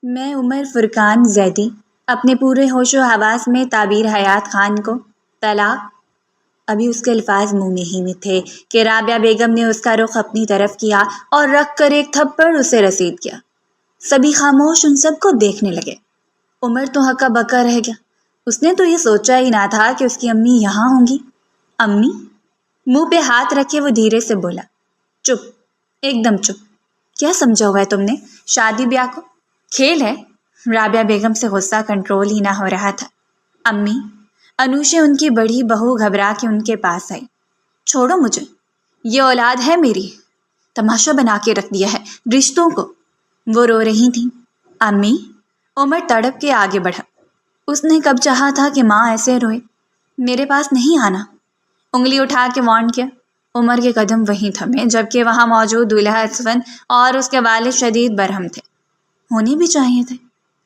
میں عمر فرقان زیدی اپنے پورے ہوش و حواس میں تعبیر حیات خان کو طلاق، ابھی اس کے الفاظ منہ میں ہی میں تھے کہ رابعہ بیگم نے اس کا رخ اپنی طرف کیا اور رکھ کر ایک تھپڑ اسے رسید کیا۔ سبھی خاموش ان سب کو دیکھنے لگے۔ عمر تو ہکا بکا رہ گیا۔ اس نے تو یہ سوچا ہی نہ تھا کہ اس کی امی یہاں ہوں گی۔ امی؟ منہ پہ ہاتھ رکھے وہ دھیرے سے بولا، چپ، ایک دم چپ۔ کیا سمجھا ہوا ہے تم نے شادی بیاہ کو؟ کھیل ہے؟ رابعہ بیگم سے غصہ کنٹرول ہی نہ ہو رہا تھا۔ امی، انوشے ان کی بڑی بہو گھبرا کے ان کے پاس آئی۔ چھوڑو مجھے، یہ اولاد ہے میری، تماشا بنا کے رکھ دیا ہے رشتوں کو۔ وہ رو رہی تھیں۔ امی، عمر تڑپ کے آگے بڑھا۔ اس نے کب چاہا تھا کہ ماں ایسے روئے۔ میرے پاس نہیں آنا، انگلی اٹھا کے وارن کیا۔ عمر کے قدم وہیں تھمے جبکہ وہاں موجود دولہا اسفند اور اس کے والد شدید برہم تھے۔ ہونے بھی چاہیے تھے۔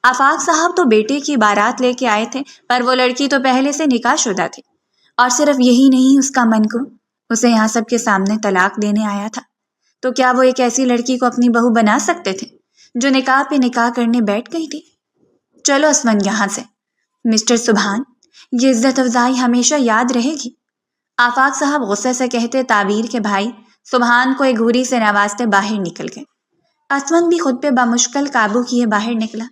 آفاق صاحب تو بیٹے کی بارات لے کے آئے تھے، پر وہ لڑکی تو پہلے سے نکاح شدہ تھی، اور صرف یہی نہیں اس کا من کو اسے یہاں سب کے سامنے طلاق دینے آیا تھا۔ تو کیا وہ ایک ایسی لڑکی کو اپنی بہو بنا سکتے تھے جو نکاح پہ نکاح کرنے بیٹھ گئی تھی؟ چلو اسفند یہاں سے۔ مسٹر سبحان، یہ عزت افزائی ہمیشہ یاد رہے گی، آفاق صاحب غصے سے کہتے تعبیر کے بھائی سبحان کو ایک گھوری سے نوازتے باہر نکل گئے۔ اسفند بھی خود پہ بمشکل قابو کیے باہر نکلا۔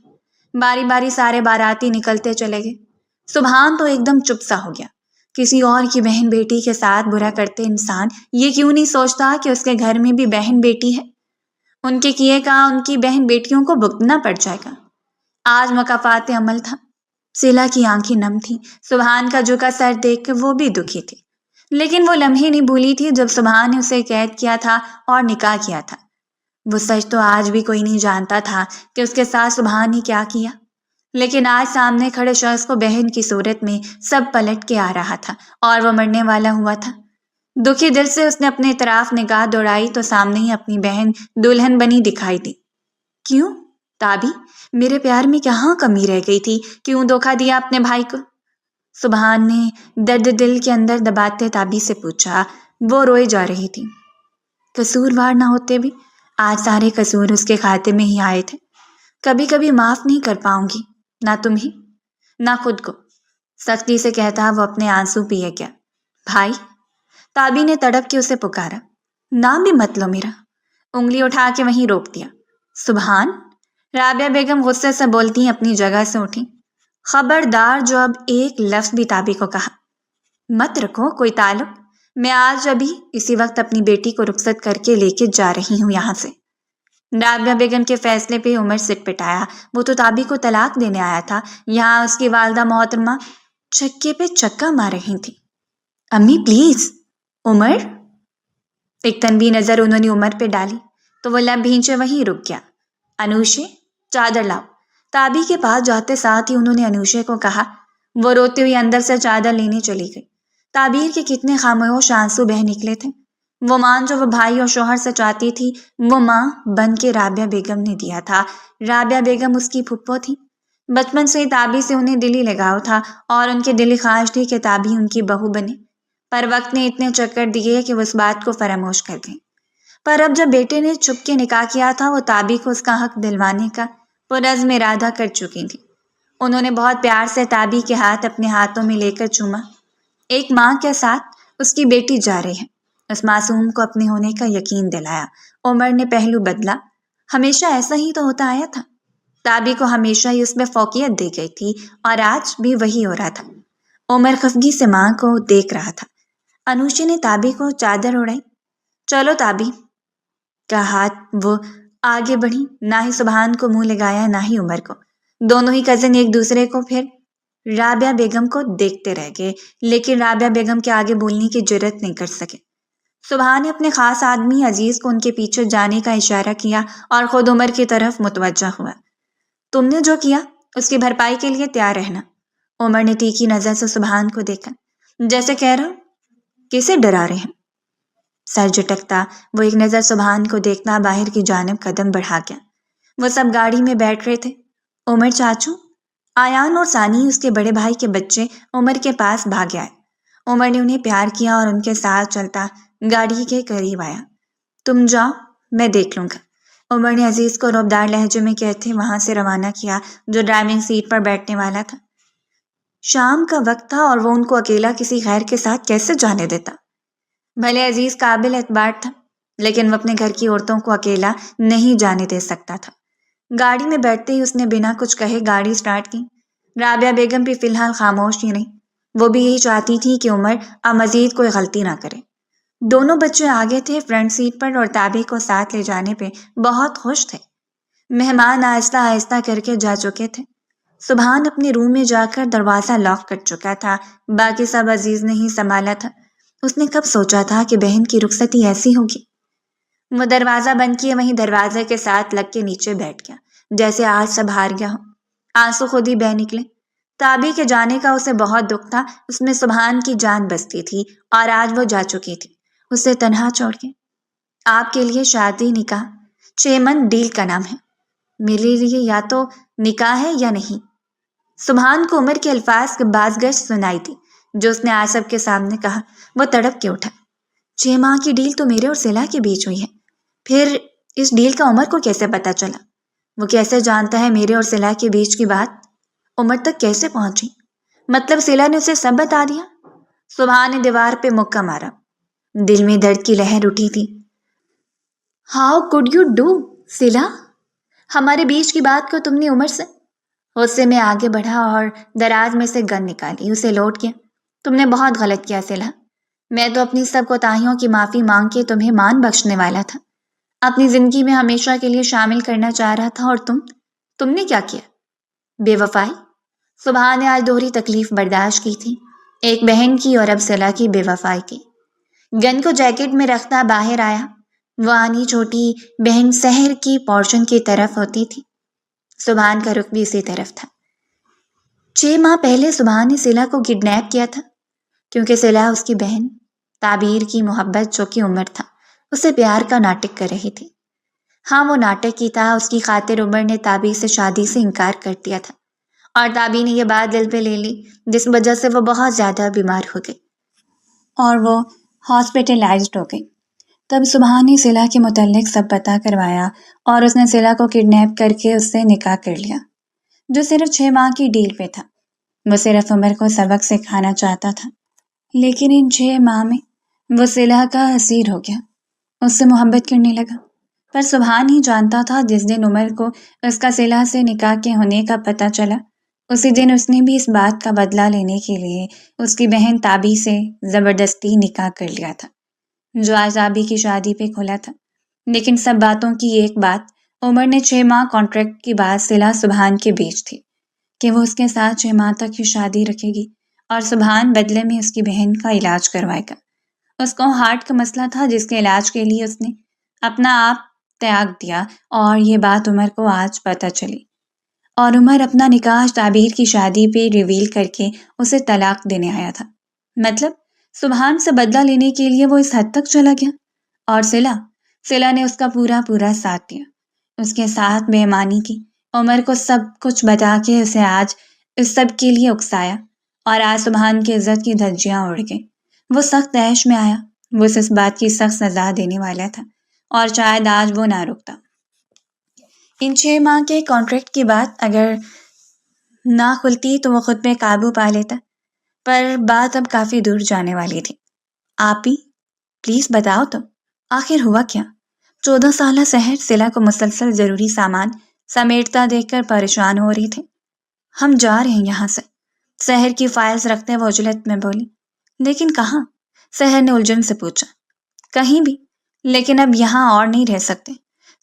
باری باری سارے باراتی نکلتے چلے گئے۔ سبحان تو ایک دم چپ سا ہو گیا۔ کسی اور کی بہن بیٹی کے ساتھ برا کرتے انسان یہ کیوں نہیں سوچتا کہ اس کے گھر میں بھی بہن بیٹی ہے؟ ان کے کیے کا ان کی بہن بیٹیوں کو بھگتنا پڑ جائے گا۔ آج مکافات عمل تھا۔ سلا کی آنکھیں نم تھیں۔ سبحان کا جھکا سر دیکھ کے وہ بھی دکھی تھی، لیکن وہ لمحے نہیں بھولی تھی جب سبحان نے اسے قید کیا تھا اور نکاح کیا تھا۔ وہ سچ تو آج بھی کوئی نہیں جانتا تھا کہ اس کے ساتھ سبحان نے کیا کیا، لیکن آج سامنے کھڑے شخص کو بہن کی صورت میں سب پلٹ کے آ رہا تھا اور وہ مرنے والا ہوا تھا۔ دکھی دل سے اس نے اپنے طرف نگاہ دوڑائی تو سامنے ہی اپنی بہن دلہن بنی دکھائی دی۔ کیوں تابی، میرے پیار میں کہاں کمی رہ گئی تھی؟ کیوں دھوکہ دیا اپنے بھائی کو؟ سبحان نے درد دل کے اندر دباتے تابی سے پوچھا۔ وہ روئے جا رہی تھی۔ قصوروار نہ ہوتے بھی آج سارے قصور اس کے کھاتے میں ہی آئے تھے۔ کبھی کبھی معاف نہیں کر پاؤں گی، نہ تمہیں نہ خود کو، سختی سے کہتا وہ اپنے آنسو پیے گیا۔ بھائی، تابی نے تڑپ کے اسے پکارا۔ نام بھی مت لو میرا، انگلی اٹھا کے وہیں روک دیا۔ سبحان، رابعہ بیگم غصے سے بولتی اپنی جگہ سے اٹھی۔ خبردار جو اب ایک لفظ بھی تابی کو کہا۔ مت رکھو کوئی تعلق، میں آج ابھی اسی وقت اپنی بیٹی کو رخصت کر کے لے کے جا رہی ہوں یہاں سے۔ رابعہ بیگم کے فیصلے پہ عمر سٹ پٹایا۔ وہ تو تابی کو طلاق دینے آیا تھا، یہاں اس کی والدہ محترمہ چکے پہ چکا مار رہی تھی۔ امی پلیز۔ عمر؟ ایک تنبیہ نظر انہوں نے عمر پہ ڈالی تو وہ لب بھینچے وہیں رک گیا۔ انوشے، چادر لاؤ۔ تابی کے پاس جاتے ساتھ ہی انہوں نے انوشے کو کہا۔ وہ روتے ہوئے اندر سے چادر لینے چلی گئی۔ تعبیر کے کتنے خاموش آنسو بہہ نکلے تھے۔ وہ مان جو وہ بھائی اور شوہر سے چاہتی تھی، وہ ماں بن کے رابعہ بیگم نے دیا تھا۔ رابعہ بیگم اس کی پھپھو تھی۔ بچپن سے ہی تابی سے انہیں دلی لگاؤ تھا اور ان کی دلی خواہش تھی کہ تابی ان کی بہو بنے، پر وقت نے اتنے چکر دیے کہ وہ اس بات کو فراموش کر گئی۔ پر اب جب بیٹے نے چھپ کے نکاح کیا تھا، وہ تابی کو اس کا حق دلوانے کا پرعزم ارادہ کر چکی تھی۔ انہوں نے بہت پیار سے تابی کے ہاتھ اپنے ہاتھوں میں لے کر چوما۔ ایک ماں کے ساتھ اس کی بیٹی جا رہی ہے، اس معصوم کو اپنے ہونے کا یقین دلایا۔ عمر نے پہلو بدلا۔ ہمیشہ ایسا ہی تو ہوتا آیا تھا۔ تابی کو ہمیشہ ہی اس میں فوقیت دی گئی تھی اور آج بھی وہی ہو رہا تھا۔ عمر خفگی سے ماں کو دیکھ رہا تھا۔ انوشے نے تابی کو چادر اڑائی۔ چلو تابی کا ہاتھ وہ آگے بڑھی، نہ ہی سبحان کو منہ لگایا نہ ہی عمر کو۔ دونوں ہی کزن ایک دوسرے کو پھر رابعہ بیگم کو دیکھتے رہ گئے، لیکن رابعہ بیگم کے آگے بولنے کی جرات نہیں کر سکے۔ سبحان نے اپنے خاص آدمی عزیز کو ان کے پیچھے جانے کا اشارہ کیا اور خود عمر کی طرف متوجہ ہوا۔ تم نے جو کیا اس کی بھرپائی کے لیے تیار رہنا۔ عمر نے تیکھی نظر سے سبحان کو دیکھا، جیسے کہہ رہا کسے ڈرا رہے ہیں؟ سر جھٹکتا وہ ایک نظر سبحان کو دیکھنا باہر کی جانب قدم بڑھا گیا۔ وہ سب گاڑی میں بیٹھ رہے تھے۔ عمر چاچو، آیان اور ثانی اس کے بڑے بھائی کے بچے عمر کے پاس بھاگ آئے۔ عمر نے انہیں پیار کیا اور ان کے ساتھ چلتا گاڑی کے قریب آیا۔ تم جاؤ، میں دیکھ لوں گا، عمر نے عزیز کو رعبدار لہجے میں کہتے وہاں سے روانہ کیا جو ڈرائیونگ سیٹ پر بیٹھنے والا تھا۔ شام کا وقت تھا اور وہ ان کو اکیلا کسی غیر کے ساتھ کیسے جانے دیتا؟ بھلے عزیز قابل اعتبار تھا لیکن وہ اپنے گھر کی عورتوں کو اکیلا نہیں جانے دے سکتا تھا۔ گاڑی میں بیٹھتے ہی اس نے بنا کچھ کہے گاڑی سٹارٹ کی۔ رابعہ بیگم بھی فی الحال خاموش ہی نہیں، وہ بھی یہی چاہتی تھی کہ عمر اب مزید کوئی غلطی نہ کرے۔ دونوں بچے آگے تھے فرنٹ سیٹ پر اور تابی کو ساتھ لے جانے پہ بہت خوش تھے۔ مہمان آہستہ آہستہ کر کے جا چکے تھے۔ سبحان اپنے روم میں جا کر دروازہ لاک کر چکا تھا، باقی سب عزیز نے ہی سنبھالا تھا۔ اس نے کب سوچا تھا کہ بہن کی رخصتی ایسی ہوگی؟ وہ دروازہ بند کیے وہیں دروازے کے ساتھ لگ کے نیچے بیٹھ گیا، جیسے آج سب ہار گیا ہو۔ آنسو خود ہی بہہ نکلے۔ تابی کے جانے کا اسے بہت دکھ تھا، اس میں سبحان کی جان بستی تھی اور آج وہ جا چکی تھی اسے تنہا چھوڑ کے۔ آپ کے لیے شادی نکاح 6 من ڈیل کا نام ہے، میرے لیے یا تو نکاح ہے یا نہیں۔ سبحان کو عمر کے الفاظ کے باز گشت سنائی تھی جو اس نے آج سب کے سامنے کہا۔ وہ تڑپ کے اٹھا۔ 6 ماہ کی ڈیل تو میرے اور صلہ کے بیچ ہوئی ہے، پھر اس ڈیل کا عمر کو کیسے پتا چلا؟ وہ کیسے جانتا ہے میرے اور صلہ کے بیچ کی بات؟ عمر تک کیسے پہنچی؟ مطلب صلہ نے اسے سب بتا دیا؟ سبحان نے دیوار پہ مکہ مارا۔ دل میں درد کی لہر اٹھی تھی۔ ہاؤ کوڈ یو ڈو صلہ؟ ہمارے بیچ کی بات کو تم نے عمر سے؟ غصے میں آگے بڑھا اور دراز میں سے گن نکالی، اسے لوٹ کیا۔ تم نے بہت غلط کیا صلہ، میں تو اپنی سب کوتاہیوں کی معافی مانگ کے تمہیں مان بخشنے والا تھا، اپنی زندگی میں ہمیشہ کے لیے شامل کرنا چاہ رہا تھا، اور تم نے کیا کیا؟ بے وفائی۔ سبحان نے آج دوہری تکلیف برداشت کی تھی، ایک بہن کی اور اب صلہ کی بے وفائی کی۔ گن کو جیکٹ میں رکھتا باہر آیا۔ وہ آنی چھوٹی بہن سحر کی پورشن کی طرف ہوتی تھی، سبحان کا رخ بھی اسی طرف تھا۔ 6 ماہ پہلے سبحان نے صلہ کو کڈنیپ کیا تھا کیونکہ صلہ اس کی بہن تعبیر کی محبت جو کہ عمر تھا اسے پیار کا ناٹک کر رہی تھی۔ ہاں وہ ناٹک ہی تھا، اس کی خاطر عمر نے تعبیر سے شادی سے انکار کر دیا تھا اور تعبیر نے یہ بات دل پہ لے لی جس وجہ سے وہ بہت زیادہ بیمار ہو گئی اور وہ ہاسپٹلائزڈ ہو گئی۔ تب سبحان نے صلہ کے متعلق سب پتہ کروایا اور اس نے صلہ کو کڈنیپ کر کے اس سے نکاح کر لیا جو صرف 6 ماہ کی ڈیل پہ تھا۔ وہ صرف عمر کو سبق سکھانا چاہتا تھا، لیکن ان 6 ماہ میں وہ صلہ کا اسیر ہو گیا، اس سے محبت کرنے لگا۔ پر سبحان ہی جانتا تھا جس دن عمر کو اس کا صلہ سے نکاح کے ہونے کا پتہ چلا اسی دن اس نے بھی اس بات کا بدلہ لینے کے لیے اس کی بہن تابی سے زبردستی نکاح کر لیا تھا جو آج تابی کی شادی پہ کھلا تھا۔ لیکن سب باتوں کی ایک بات عمر نے 6 ماہ کانٹریکٹ کی بات صلہ سبحان کے بیچ تھی کہ وہ اس کے ساتھ 6 ماہ تک کی شادی رکھے گی اور سبحان بدلے میں اس کی بہن کا علاج کروائے گا۔ اس کو ہارٹ کا مسئلہ تھا جس کے علاج کے لیے اس نے اپنا آپ تیاگ دیا اور یہ بات عمر کو آج پتہ چلی اور عمر اپنا نکاح تعبیر کی شادی پہ ریویل کر کے اسے طلاق دینے آیا تھا۔ مطلب سبحان سے بدلہ لینے کے لیے وہ اس حد تک چلا گیا اور صلہ نے اس کا پورا ساتھ دیا، اس کے ساتھ بے ایمانی کی، عمر کو سب کچھ بتا کے اسے آج اس سب کے لیے اکسایا اور آج سبحان کی عزت کی دھجیاں اڑ گئی۔ وہ سخت عیش میں آیا، وہ اس بات کی سخت سزا دینے والا تھا اور شاید آج وہ نہ رکتا۔ ان 6 ماہ کے کانٹریکٹ کی بات اگر نہ کھلتی تو وہ خود پہ قابو پا لیتا، پر بات اب کافی دور جانے والی تھی۔ آپ ہی پلیز بتاؤ تو آخر ہوا کیا؟ 14 سالہ سحر صلہ کو مسلسل ضروری سامان سمیٹتا دیکھ کر پریشان ہو رہی تھی۔ ہم جا رہے ہیں یہاں سے، سحر کی فائلز رکھتے وہ اجلت میں بولی۔ لیکن کہاں؟ سحر نے الجھن سے پوچھا۔ کہیں بھی، لیکن اب یہاں اور نہیں رہ سکتے۔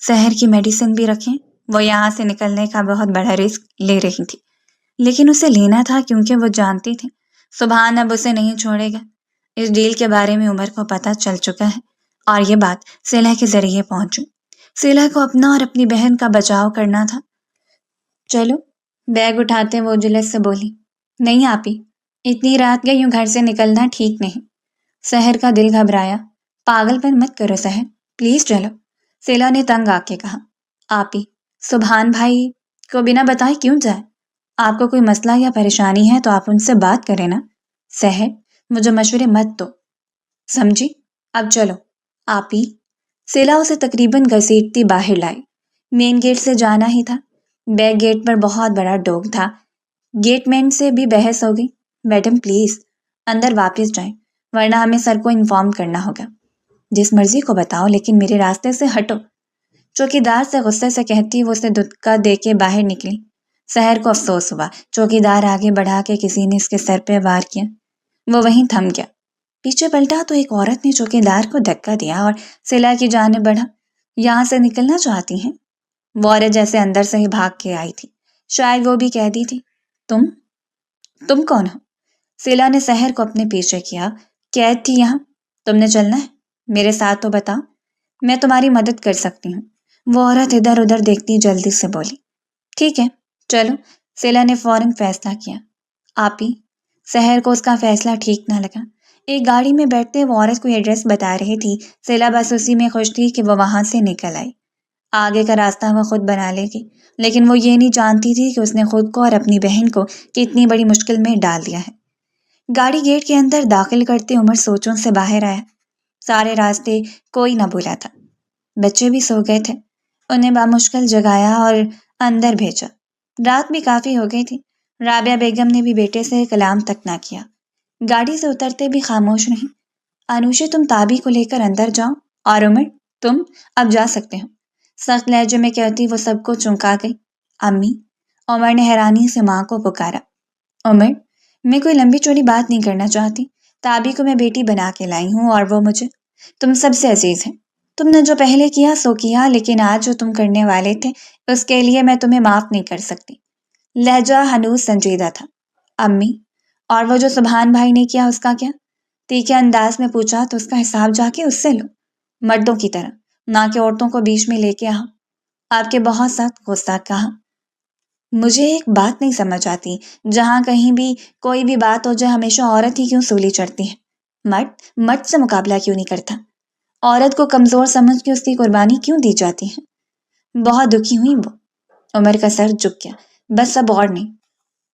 سحر کی میڈیسن بھی رکھیں، وہ یہاں سے نکلنے کا بہت بڑا رسک لے رہی تھی لیکن اسے لینا تھا کیونکہ وہ جانتی تھی سبحان اب اسے نہیں چھوڑے گا۔ اس ڈیل کے بارے میں عمر کو پتہ چل چکا ہے اور یہ بات صلہ کے ذریعے پہنچی۔ صلہ کو اپنا اور اپنی بہن کا بچاؤ کرنا تھا۔ چلو، بیگ اٹھاتے وہ جلد سے بولی۔ نہیں آپی، اتنی رات گئی یوں گھر سے نکلنا ٹھیک نہیں۔ سحر کا دل گھبرایا۔ پاگل پن مت کرو سحر، پلیز چلو، صلہ نے تنگ آ کے کہا۔ آپی، سبحان بھائی کو بنا بتائے کیوں جائے؟ آپ کو کوئی مسئلہ یا پریشانی ہے تو آپ ان سے بات کریں نا۔ سحر، مجھے مشورے مت دو، سمجھی؟ اب چلو۔ آپی، صلہ اسے تقریباً گھسیٹتی باہر لائی۔ مین گیٹ سے جانا ہی تھا۔ بیک گیٹ پر بہت بڑا ڈوگ تھا۔ گیٹ مین سے بھی بحث ہو گئی۔ میڈم پلیز اندر واپس جائیں ورنہ ہمیں سر کو انفارم کرنا ہوگا۔ جس مرضی کو بتاؤ لیکن میرے راستے سے ہٹو، چوکیدار سے غصے سے کہتی وہ اسے دھکا دے کے باہر نکلی۔ سحر کو افسوس ہوا، چوکیدار آگے بڑھا کے کسی نے اس کے سر پہ وار کیا۔ وہ وہیں تھم گیا۔ پیچھے پلٹا تو ایک عورت نے چوکیدار کو دھکا دیا اور سلا کی جانب بڑھا۔ یہاں سے نکلنا چاہتی ہیں؟ وہ عورت جیسے اندر سے ہی بھاگ کے آئی تھی، شاید وہ بھی کہتی تھی تم کون ہو؟ سلا نے سحر کو اپنے پیچھے کیا۔ قید تھی یہاں، تم نے چلنا ہے؟ میرے ساتھ تو بتاؤ، میں تمہاری مدد کر سکتی ہوں۔ وہ عورت ادھر ادھر دیکھتی جلدی سے بولی۔ ٹھیک ہے چلو۔ سلا نے فوراً فیصلہ کیا۔ آپ ہی؟ سحر کو اس کا فیصلہ ٹھیک نہ لگا۔ ایک گاڑی میں بیٹھتے وہ عورت کو ایڈریس بتا رہی تھی۔ سلا بس اسی میں خوش تھی کہ وہ وہاں سے نکل آئی۔ آگے کا راستہ وہ خود بنا لے گی، لیکن وہ یہ نہیں جانتی تھی کہ اس نے خود کو اور اپنی بہن کو کتنی بڑی مشکل میں ڈال دیا ہے۔ گاڑی گیٹ کے اندر داخل کرتے عمر سوچوں سے باہر آیا۔ سارے راستے کوئی نہ بولا تھا۔ بچے بھی سو گئے تھے۔ انہیں بامشکل جگایا اور اندر بھیجا۔ رات بھی کافی ہو گئی تھی۔ رابعہ بیگم نے بھی بیٹے سے کلام تک نہ کیا۔ گاڑی سے اترتے بھی خاموش رہیں۔ انوشے تم تابی کو لے کر اندر جاؤ، اور عمر تم اب جا سکتے ہو، سخت لہجے میں کہتی وہ سب کو چونکا گئی۔ امی؟ عمر نے حیرانی سے ماں کو پکارا۔ عمر میں کوئی لمبی چوڑی بات نہیں کرنا چاہتی۔ تابی کو میں بیٹی بنا کے لائی ہوں اور وہ مجھے تم سب سے عزیز ہے۔ تم نے جو پہلے کیا سو کیا، لیکن آج جو تم کرنے والے تھے اس کے لیے میں تمہیں معاف نہیں کر سکتی۔ لہجہ ہنوز سنجیدہ تھا۔ امی اور وہ جو سبحان بھائی نے کیا اس کا کیا؟ تیکھے انداز میں پوچھا تو اس کا حساب جا کے اس سے لو، مردوں کی طرح، نہ کہ عورتوں کو بیچ میں لے کے آؤ۔ آپ کے بہت سخت غصہ کہا۔ مجھے ایک بات نہیں سمجھ آتی، جہاں کہیں بھی کوئی بھی بات ہو جائے ہمیشہ عورت ہی کیوں سولی چڑھتی ہے؟ مرد سے مقابلہ کیوں نہیں کرتا؟ عورت کو کمزور سمجھ کے اس کی قربانی کیوں دی جاتی ہے؟ بہت دکھی ہوئی وہ۔ عمر کا سر جھک گیا۔ بس اب اور نہیں۔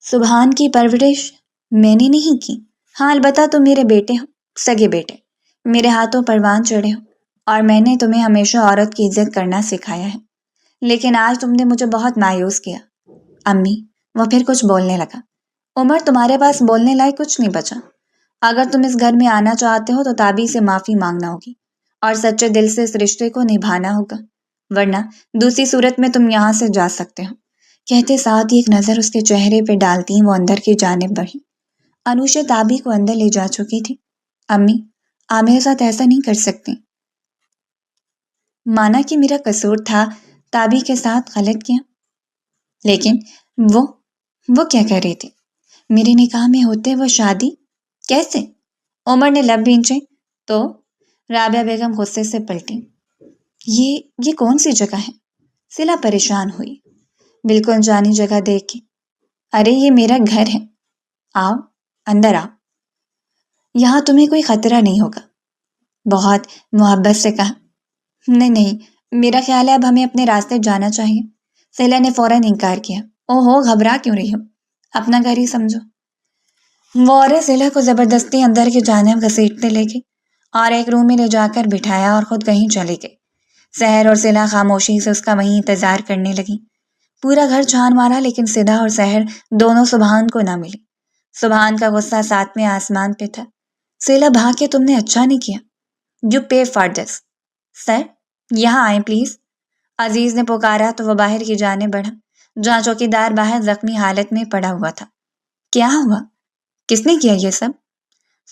سبحان کی پرورش میں نے نہیں کی۔ ہاں البتہ تم میرے بیٹے ہو، سگے بیٹے، میرے ہاتھوں پروان چڑھے ہو، اور میں نے تمہیں ہمیشہ عورت کی عزت کرنا سکھایا ہے، لیکن آج تم نے مجھے بہت مایوس کیا۔ امی؟ وہ پھر کچھ بولنے لگا۔ عمر تمہارے پاس بولنے لائق کچھ نہیں بچا۔ اگر تم اس گھر میں آنا چاہتے ہو تو تابی سے معافی مانگنا ہوگی اور سچے دل سے اس رشتے کو نبھانا ہوگا، ورنہ دوسری صورت میں تم یہاں سے جا سکتے ہو۔ کہتے ساتھ ہی ایک نظر اس کے چہرے پہ ڈالتی وہ اندر کی جانب بڑھی۔ انوشے تابی کو اندر لے جا چکی تھی۔ امی آپ میرے ساتھ ایسا نہیں کر سکتی۔ مانا کہ میرا قصور تھا، تابی کے ساتھ غلط کیا، لیکن وہ کیا کر رہی تھی؟ میرے نکاح میں ہوتے وہ شادی کیسے؟ عمر نے لب بھینچے تو رابعہ بیگم غصے سے پلٹی۔ یہ کون سی جگہ ہے؟ سلا پریشان ہوئی بالکل جانی جگہ دیکھ کے۔ ارے یہ میرا گھر ہے، آؤ اندر آؤ، یہاں تمہیں کوئی خطرہ نہیں ہوگا، بہت محبت سے کہا۔ نہیں میرا خیال ہے اب ہمیں اپنے راستے جانا چاہیے۔ سلا نے فوراً انکار کیا۔ اوہو گھبرا کیوں رہی ہو، اپنا گھر ہی سمجھو۔ وہ عورت سلا کو زبردستی اندر کی جانب گھسیٹتے لے گئی اور ایک روم میں لے جا کر بٹھایا اور خود کہیں چلی گئی۔ سحر اور سلا خاموشی سے اس کا وہیں انتظار کرنے لگی۔ پورا گھر چھان مارا لیکن سدا اور سحر دونوں سبحان کو نہ ملی۔ سبحان کا غصہ ساتویں آسمان پہ تھا۔ سلا بھاگ کے تم نے اچھا نہیں کیا۔ You pay for this. سر یہاں آئیں پلیز، عزیز نے پکارا تو وہ باہر کی جانب بڑھا جہاں چوکیدار باہر زخمی حالت میں پڑا ہوا تھا۔ کیا ہوا؟ کس نے کیا یہ سب؟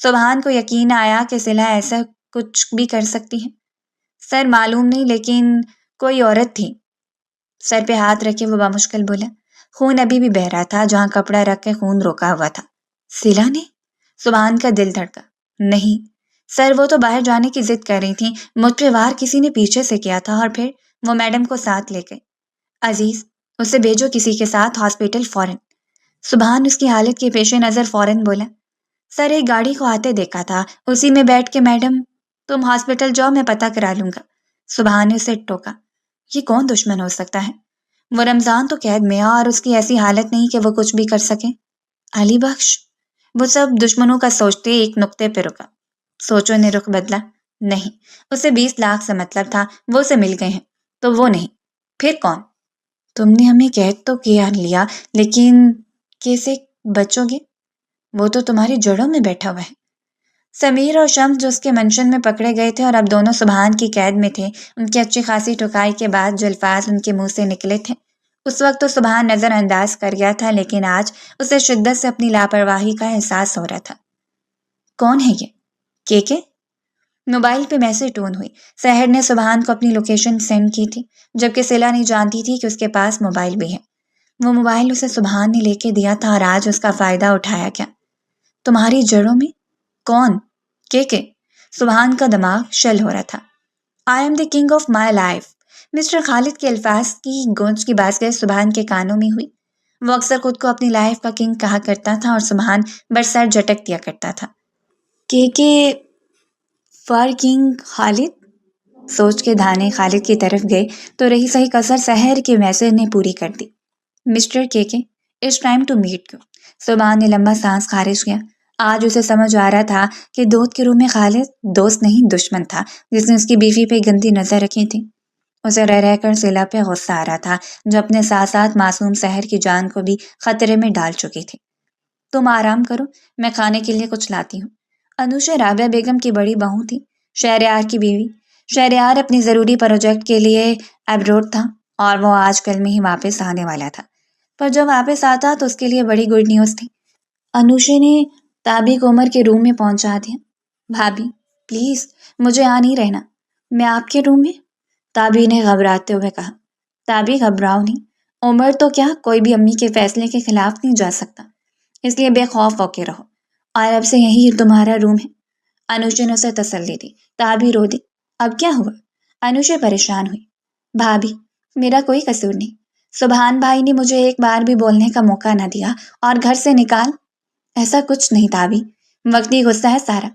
سبحان کو یقین آیا کہ سلا ایسا کچھ بھی کر سکتی ہے۔ سر معلوم نہیں لیکن کوئی عورت تھی۔ سر پہ ہاتھ رکھے وہ بامشکل بولا۔ خون ابھی بھی بہہ رہا تھا جہاں کپڑا رکھ کے خون روکا ہوا تھا۔ سلا نے؟ سبحان کا دل دھڑکا۔ نہیں سر، وہ تو باہر جانے کی ضد کر رہی تھی، مجھ پہ وار کسی نے پیچھے سے کیا تھا اور پھر وہ میڈم کو ساتھ لے گئے۔ عزیز اسے بھیجو کسی کے ساتھ ہاسپٹل فوراً۔ سبحان اس کی حالت کے پیش نظر فوراً بولا۔ سر ایک گاڑی کو آتے دیکھا تھا، اسی میں بیٹھ کے میڈم تم ہاسپٹل جاؤ میں پتہ کرا لوں گا۔ سبحان نے اسے ٹوکا۔ یہ کون دشمن ہو سکتا ہے؟ وہ رمضان تو قید میں اور اس کی ایسی حالت نہیں کہ وہ کچھ بھی کر سکے۔ علی بخش؟ وہ سب دشمنوں کا سوچتے ایک نقطے پہ رکا۔ سوچو نے رخ بدلا۔ نہیں اسے 20 لاکھ سے مطلب تھا، وہ اسے مل گئے ہیں تو وہ نہیں۔ پھر کون؟ تم نے ہمیں قید تو کیا لیا، لیکن کیسے بچو گے؟ وہ تو تمہاری جڑوں میں بیٹھا ہوا ہے۔ سمیر اور شمس جو اس کے منشن میں پکڑے گئے تھے اور اب دونوں سبحان کی قید میں تھے، ان کی اچھی خاصی ٹکائی کے بعد جو الفاظ ان کے منہ سے نکلے تھے، اس وقت تو سبحان نظر انداز کر گیا تھا، لیکن آج اسے شدت سے اپنی لاپرواہی کا احساس ہو رہا تھا۔ کون ہے یہ؟ کے؟ موبائل پہ میسج ٹون ہوئی۔ سحر نے سبحان کو اپنی لوکیشن سینڈ کی تھی، جبکہ صلہ نہیں جانتی تھی کہ اس کے پاس موبائل بھی ہے۔ وہ موبائل اسے سبحان نے لے کے دیا تھا اور آج اس کا فائدہ اٹھایا کیا؟ تمہاری جڑوں میں؟ کون؟ کے؟ سبحان کا دماغ شل ہو رہا تھا۔ I am the king of my life. Mister Khalid کے الفاظ کی گونج کی بازگشت سبحان کے کانوں میں ہوئی۔ وہ اکثر خود کو اپنی لائف کا کنگ کہا کرتا تھا اور سبحان برسر جھٹک دیا کرتا تھا۔ کے فار کنگ خالد؟ سوچ کے دھانے خالد کی طرف گئے تو رہی صحیح کسر سحر کے میسج نے پوری کر دی۔ Mister K it's time to meet you. Subhan نے لمبا سانس خارج کیا۔ آج اسے سمجھ آ رہا تھا کہ دودھ کے روح میں خالد دوست نہیں دشمن تھا، جس نے اس کی بیوی پہ گندی نظر رکھی تھی۔ اسے رہ رہ کر صلہ پہ غصہ آ رہا تھا، جو اپنے ساتھ ساتھ معصوم سحر کی جان کو بھی خطرے میں ڈال چکی تھی۔ تم آرام کرو، میں کھانے کے لیے کچھ لاتی ہوں۔ انوشا رابعہ بیگم کی بڑی بہو تھی، شہریار کی بیوی۔ شہریار اپنی ضروری پروجیکٹ کے لیے ایبروڈ تھا اور وہ آج کل میں ہی واپس آنے والا تھا، پر جب واپس آتا تو اس کے لیے بڑی گڈ نیوز تھی۔ انوشا نے تابی کو عمر کے روم میں پہنچا دیا۔ بھابھی پلیز مجھے آ نہیں رہنا۔ میں آپ کے روم میں؟ تابی نے گھبراتے ہوئے کہا۔ تابی گھبراؤ نہیں، عمر تو کیا کوئی بھی امی کے فیصلے کے خلاف نہیں جا سکتا، اس لیے بے خوف ہو کے رہو، اور اب سے یہی تمہارا روم ہے۔ انوشا نے اسے تسلی دی۔ تابی رو دی۔ اب کیا ہوا؟ انوشا پریشان ہوئی۔ بھابھی میرا کوئی قصور نہیں، سبحان بھائی نے مجھے ایک بار بھی بولنے کا موقع نہ دیا اور گھر سے نکال۔ ایسا کچھ نہیں تابی، وقتی غصہ ہے سارا،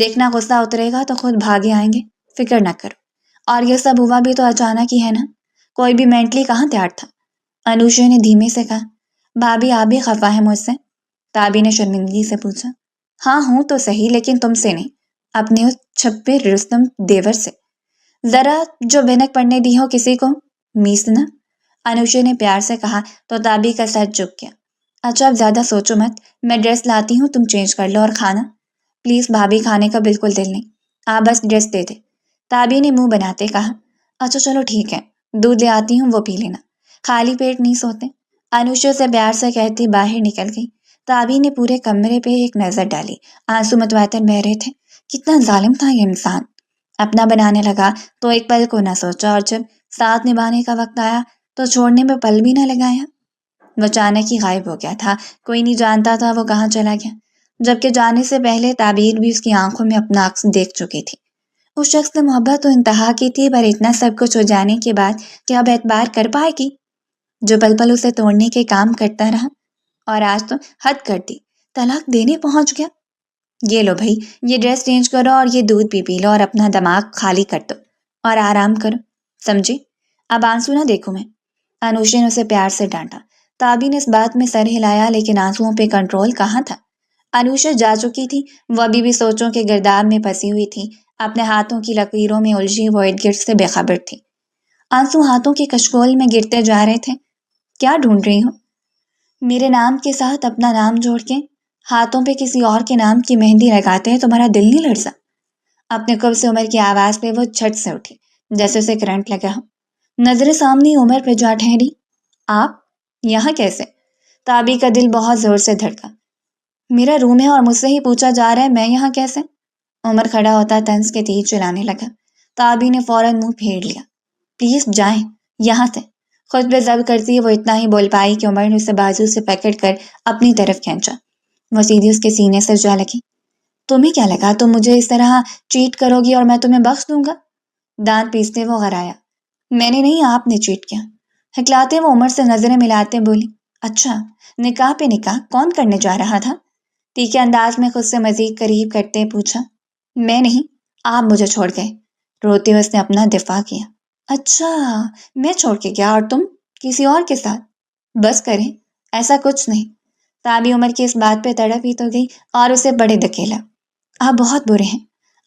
دیکھنا غصہ اترے گا تو خود بھاگے آئیں گے، فکر نہ کرو۔ اور یہ سب ہوا بھی تو اچانک ہی ہے نا، کوئی بھی مینٹلی کہاں تیار تھا؟ انوشا نے دھیمے سے کہا۔ بھابھی آپ بھی خفا ہے مجھ سے؟ تابی نے شرمندگی سے پوچھا۔ ہاں ہوں تو صحیح، لیکن تم سے نہیں، اپنے اس چھپے رستم دیور سے۔ ذرا جو بھنک پڑنے دی ہو کسی کو میسنا، انوشا نے پیار سے کہا تو تابی کا سر جھک گیا۔ اچھا اب زیادہ سوچو مت، میں ڈریس لاتی ہوں، تم چینج کر لو، اور کھانا پلیز بھابھی، کھانے کا بالکل دل نہیں، آپ بس ڈریس دے دے۔ تابی نے منہ بناتے کہا۔ اچھا چلو ٹھیک ہے، دودھ لے آتی ہوں، وہ پی لینا، خالی پیٹ نہیں سوتے۔ انوشا سے پیار سے کہتی باہر نکل گئی۔ تابی نے پورے کمرے پہ ایک نظر ڈالی، آنسو متواتر بہ رہے تھے۔ کتنا ظالم تھا یہ انسان، اپنا بنانے لگا تو ایک پل کو نہ سوچا، اور جب ساتھ نبھانے کا وقت آیا تو چھوڑنے میں پل بھی نہ لگایا۔ وہ اچانک ہی غائب ہو گیا تھا، کوئی نہیں جانتا تھا وہ کہاں چلا گیا، جبکہ جانے سے پہلے تعبیر بھی اس کی آنکھوں میں اپنا عکس دیکھ چکی تھی۔ اس شخص سے محبت تو انتہا کی تھی، پر اتنا سب کچھ ہو جانے کے بعد کیا اب اعتبار کر پائے گی؟ جو پل پل اسے توڑنے کے کام کرتا رہا، اور آج تو حد کر دی، طلاق دینے پہنچ گیا۔ یہ لو بھائی، یہ ڈریس چینج کرو اور یہ دودھ بھی پی لو اور اپنا دماغ خالی کر دو اور آرام کرو، سمجھے؟ اب آنسو نہ دیکھوں میں۔ انوشا نے اسے پیار سے ڈانٹا۔ تابی نے اس بات میں سر ہلایا، لیکن آنسوؤں پہ کنٹرول کہاں تھا؟ انوشا جا چکی تھی، وہ ابھی بھی سوچوں کے گرداب میں پھنسی ہوئی تھی، اپنے ہاتھوں کی لکیروں میں الجھی وہ ارد گرد سے بے خبر تھی۔ آنسو ہاتھوں کے کشکول میں گرتے جا رہے تھے۔ کیا ڈھونڈ رہی ہو؟ میرے نام کے ساتھ اپنا نام جوڑ کے ہاتھوں پہ کسی اور کے نام کی مہندی لگاتے ہیں، تمہارا دل نہیں لرزا؟ اپنے قرب سے عمر کی آواز پہ وہ جھٹ سے اٹھی، جیسے اسے کرنٹ لگا ہو۔ نظر سامنے عمر پہ جا ٹھہری۔ آپ یہاں کیسے؟ تابی کا دل بہت زور سے دھڑکا۔ میرا روم ہے اور مجھ سے ہی پوچھا جا رہا ہے میں یہاں کیسے؟ عمر کھڑا ہوتا طنز کے تیر چلانے لگا۔ تابی نے فوراً منہ پھیر لیا۔ پلیز جائیں یہاں سے۔ خود پہ ضبط کرتی وہ اتنا ہی بول پائی کہ عمر نے اسے بازو سے پکڑ کر اپنی طرف کھینچا۔ وہ سیدھی اس کے سینے سے جا لگی۔ تمہیں کیا لگا تم مجھے اس طرح چیٹ کرو گی اور میں تمہیں بخش دوں گا؟ دانت پیستے وہ غرایا۔ میں نے نہیں، آپ نے چیٹ کیا۔ ہکلاتے وہ عمر سے نظریں ملاتے بولی۔ اچھا، نکاح پہ نکاح کون کرنے جا رہا تھا؟ تیکھے انداز میں خود سے مزید قریب کرتے پوچھا۔ میں نہیں، آپ مجھے چھوڑ گئے۔ روتے ہوئے اس نے اپنا دفاع کیا۔ اچھا، میں چھوڑ کے گیا اور تم کسی اور کے ساتھ؟ بس کریں، ایسا کچھ نہیں۔ تابی عمر کی اس بات پہ تڑپ ہی تو گئی اور اسے بڑے دکیلا۔ آپ بہت برے ہیں،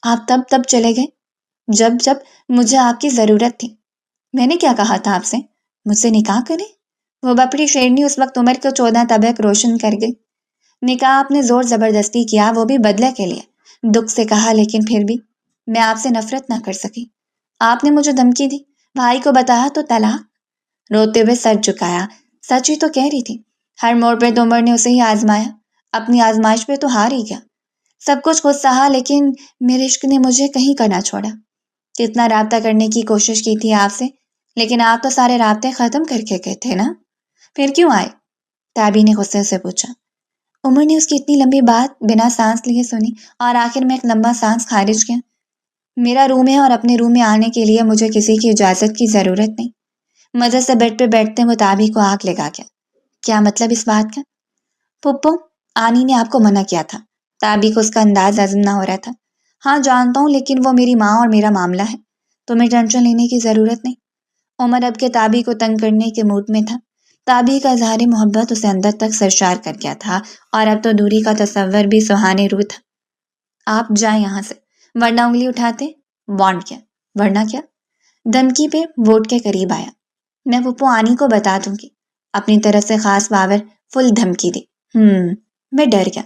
آپ تب چلے گئے جب مجھے آپ کی ضرورت تھی۔ میں نے کیا کہا تھا آپ سے؟ مجھ سے نکاح کریں؟ وہ بپڑی شیرنی اس وقت عمر کو 14 طبق روشن کر گئی۔ نکاح آپ نے زور زبردستی کیا، وہ بھی بدلے کے لیے، دکھ سے کہا، لیکن پھر بھی میں آپ سے نفرت نہ کر سکی۔ آپ نے مجھے دھمکی دی، بھائی کو بتایا تو طلاق۔ روتے ہوئے سر جھکایا۔ سچ ہی تو کہہ رہی تھی۔ ہر موڑ پہ تو عمر نے اسے ہی آزمایا، اپنی آزمائش پہ تو ہار ہی گیا۔ سب کچھ خود سہا، لیکن میرے عشق نے مجھے کہیں کا نہ چھوڑا۔ کتنا رابطہ کرنے کی کوشش کی تھی آپ سے، لیکن آپ تو سارے رابطے ختم کر کے گئے تھے نا، پھر کیوں آئے؟ تابی نے غصے سے پوچھا۔ عمر نے اس کی اتنی لمبی بات بنا سانس لیے سنی اور آخر میں ایک لمبا سانس خارج کیا۔ میرا روم ہے اور اپنے روم میں آنے کے لیے مجھے کسی کی اجازت کی ضرورت نہیں۔ مزے سے بیڈ پہ بیٹھتے وہ تابی کو آگ لگا گیا۔ کیا مطلب اس بات کا؟ پھپھو، آنی نے آپ کو منع کیا تھا۔ تابی کو اس کا انداز ہضم نہ ہو رہا تھا۔ ہاں جانتا ہوں، لیکن وہ میری ماں اور میرا معاملہ ہے، تمہیں ٹینشن لینے کی ضرورت نہیں۔ عمر اب کے تابی کو تنگ کرنے کے موڈ میں تھا۔ تابی کا اظہار محبت اسے اندر تک سرشار کر گیا تھا اور اب تو دوری کا تصور بھی سہانے رو تھا۔ آپ جائیں یہاں سے، ورنہ انگلی اٹھاتے۔ وانٹ کیا؟ ورنہ کیا؟ دھمکی پہ ووٹ کے قریب آیا۔ میں پھپھو آنی کو بتا دوں گی، اپنی طرف سے خاص پاور فل دھمکی دی۔ میں ڈر گیا۔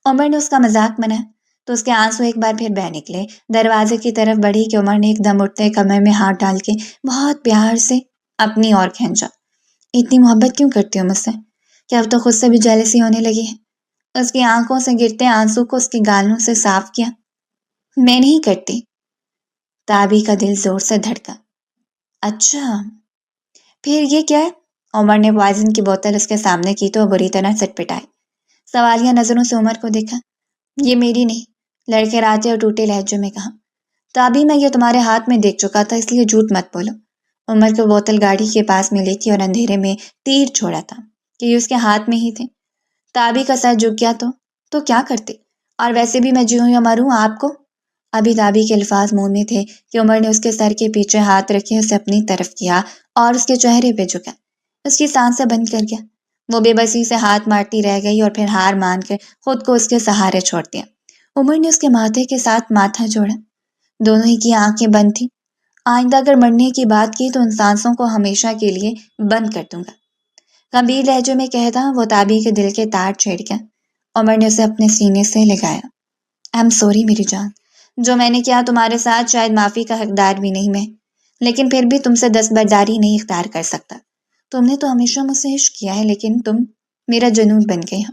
عمر نے اس کا مذاق بنایا تو اس کے آنسو ایک بار پھر بہہ نکلے۔ دروازے کی طرف بڑھی کہ عمر نے ایک دم اٹھتے کمر میں ہاتھ ڈال کے بہت پیار سے اپنی اور کھینچا۔ اتنی محبت کیوں کرتی ہو مجھ سے؟ کہ اب تو خود سے بھی جیلسی ہونے لگی ہے؟ اس کی آنکھوں سے گرتے آنسو کو اس کی گالوں سے صاف کیا۔ میں نہیں کرتی۔ تابی کا دل زور سے دھڑکا۔ اچھا، پھر یہ کیا ہے؟ عمر نے پوائزن کی بوتل اس کے سامنے کی تو بری طرح سٹ پٹائی۔ سوالیہ نظروں سے عمر کو دیکھا۔ یہ میری نہیں، لڑکھڑاتے اور ٹوٹے لہجے میں کہا۔ تابی، میں یہ تمہارے ہاتھ میں دیکھ چکا تھا، اس لیے جھوٹ مت بولو۔ عمر کو بوتل گاڑی کے پاس میں لی تھی اور اندھیرے میں تیر چھوڑا تھا کہ یہ اس کے ہاتھ میں ہی تھے۔ تابی کا سر جھک گیا تو کیا کرتے؟ اور ویسے بھی میں جیوں یا مروں آپ کو؟ ابھی تابی کے الفاظ منہ میں تھے کہ عمر نے اس کے سر کے پیچھے ہاتھ رکھے اسے اپنی طرف کیا اور اس کے چہرے پہ جھکا۔ اس کی سانسیں بند کر گیا۔ وہ بے بسی سے ہاتھ مارتی رہ گئی اور پھر ہار مان کر خود کو اس کے سہارے چھوڑ دیا۔ عمر نے اس کے ماتھے کے ساتھ ماتھا جوڑا۔ دونوں ہی کی آنکھیں بند تھیں۔ آئندہ اگر مرنے کی بات کی تو ان سانسوں کو ہمیشہ کے لیے بند کر دوں گا، گمبھیر لہجے میں کہتا۔ وہ تابی کے دل کے تار چھیڑ گیا۔ عمر نے اسے اپنے سینے سے لگایا۔ آئی ایم سوری میری جان، جو میں نے کیا تمہارے ساتھ شاید معافی کا حقدار بھی نہیں میں، لیکن پھر بھی تم سے دستبرداری نہیں اختیار کر سکتا۔ تم نے تو ہمیشہ مجھ سے عشق کیا ہے، لیکن تم میرا جنون بن گئے ہو۔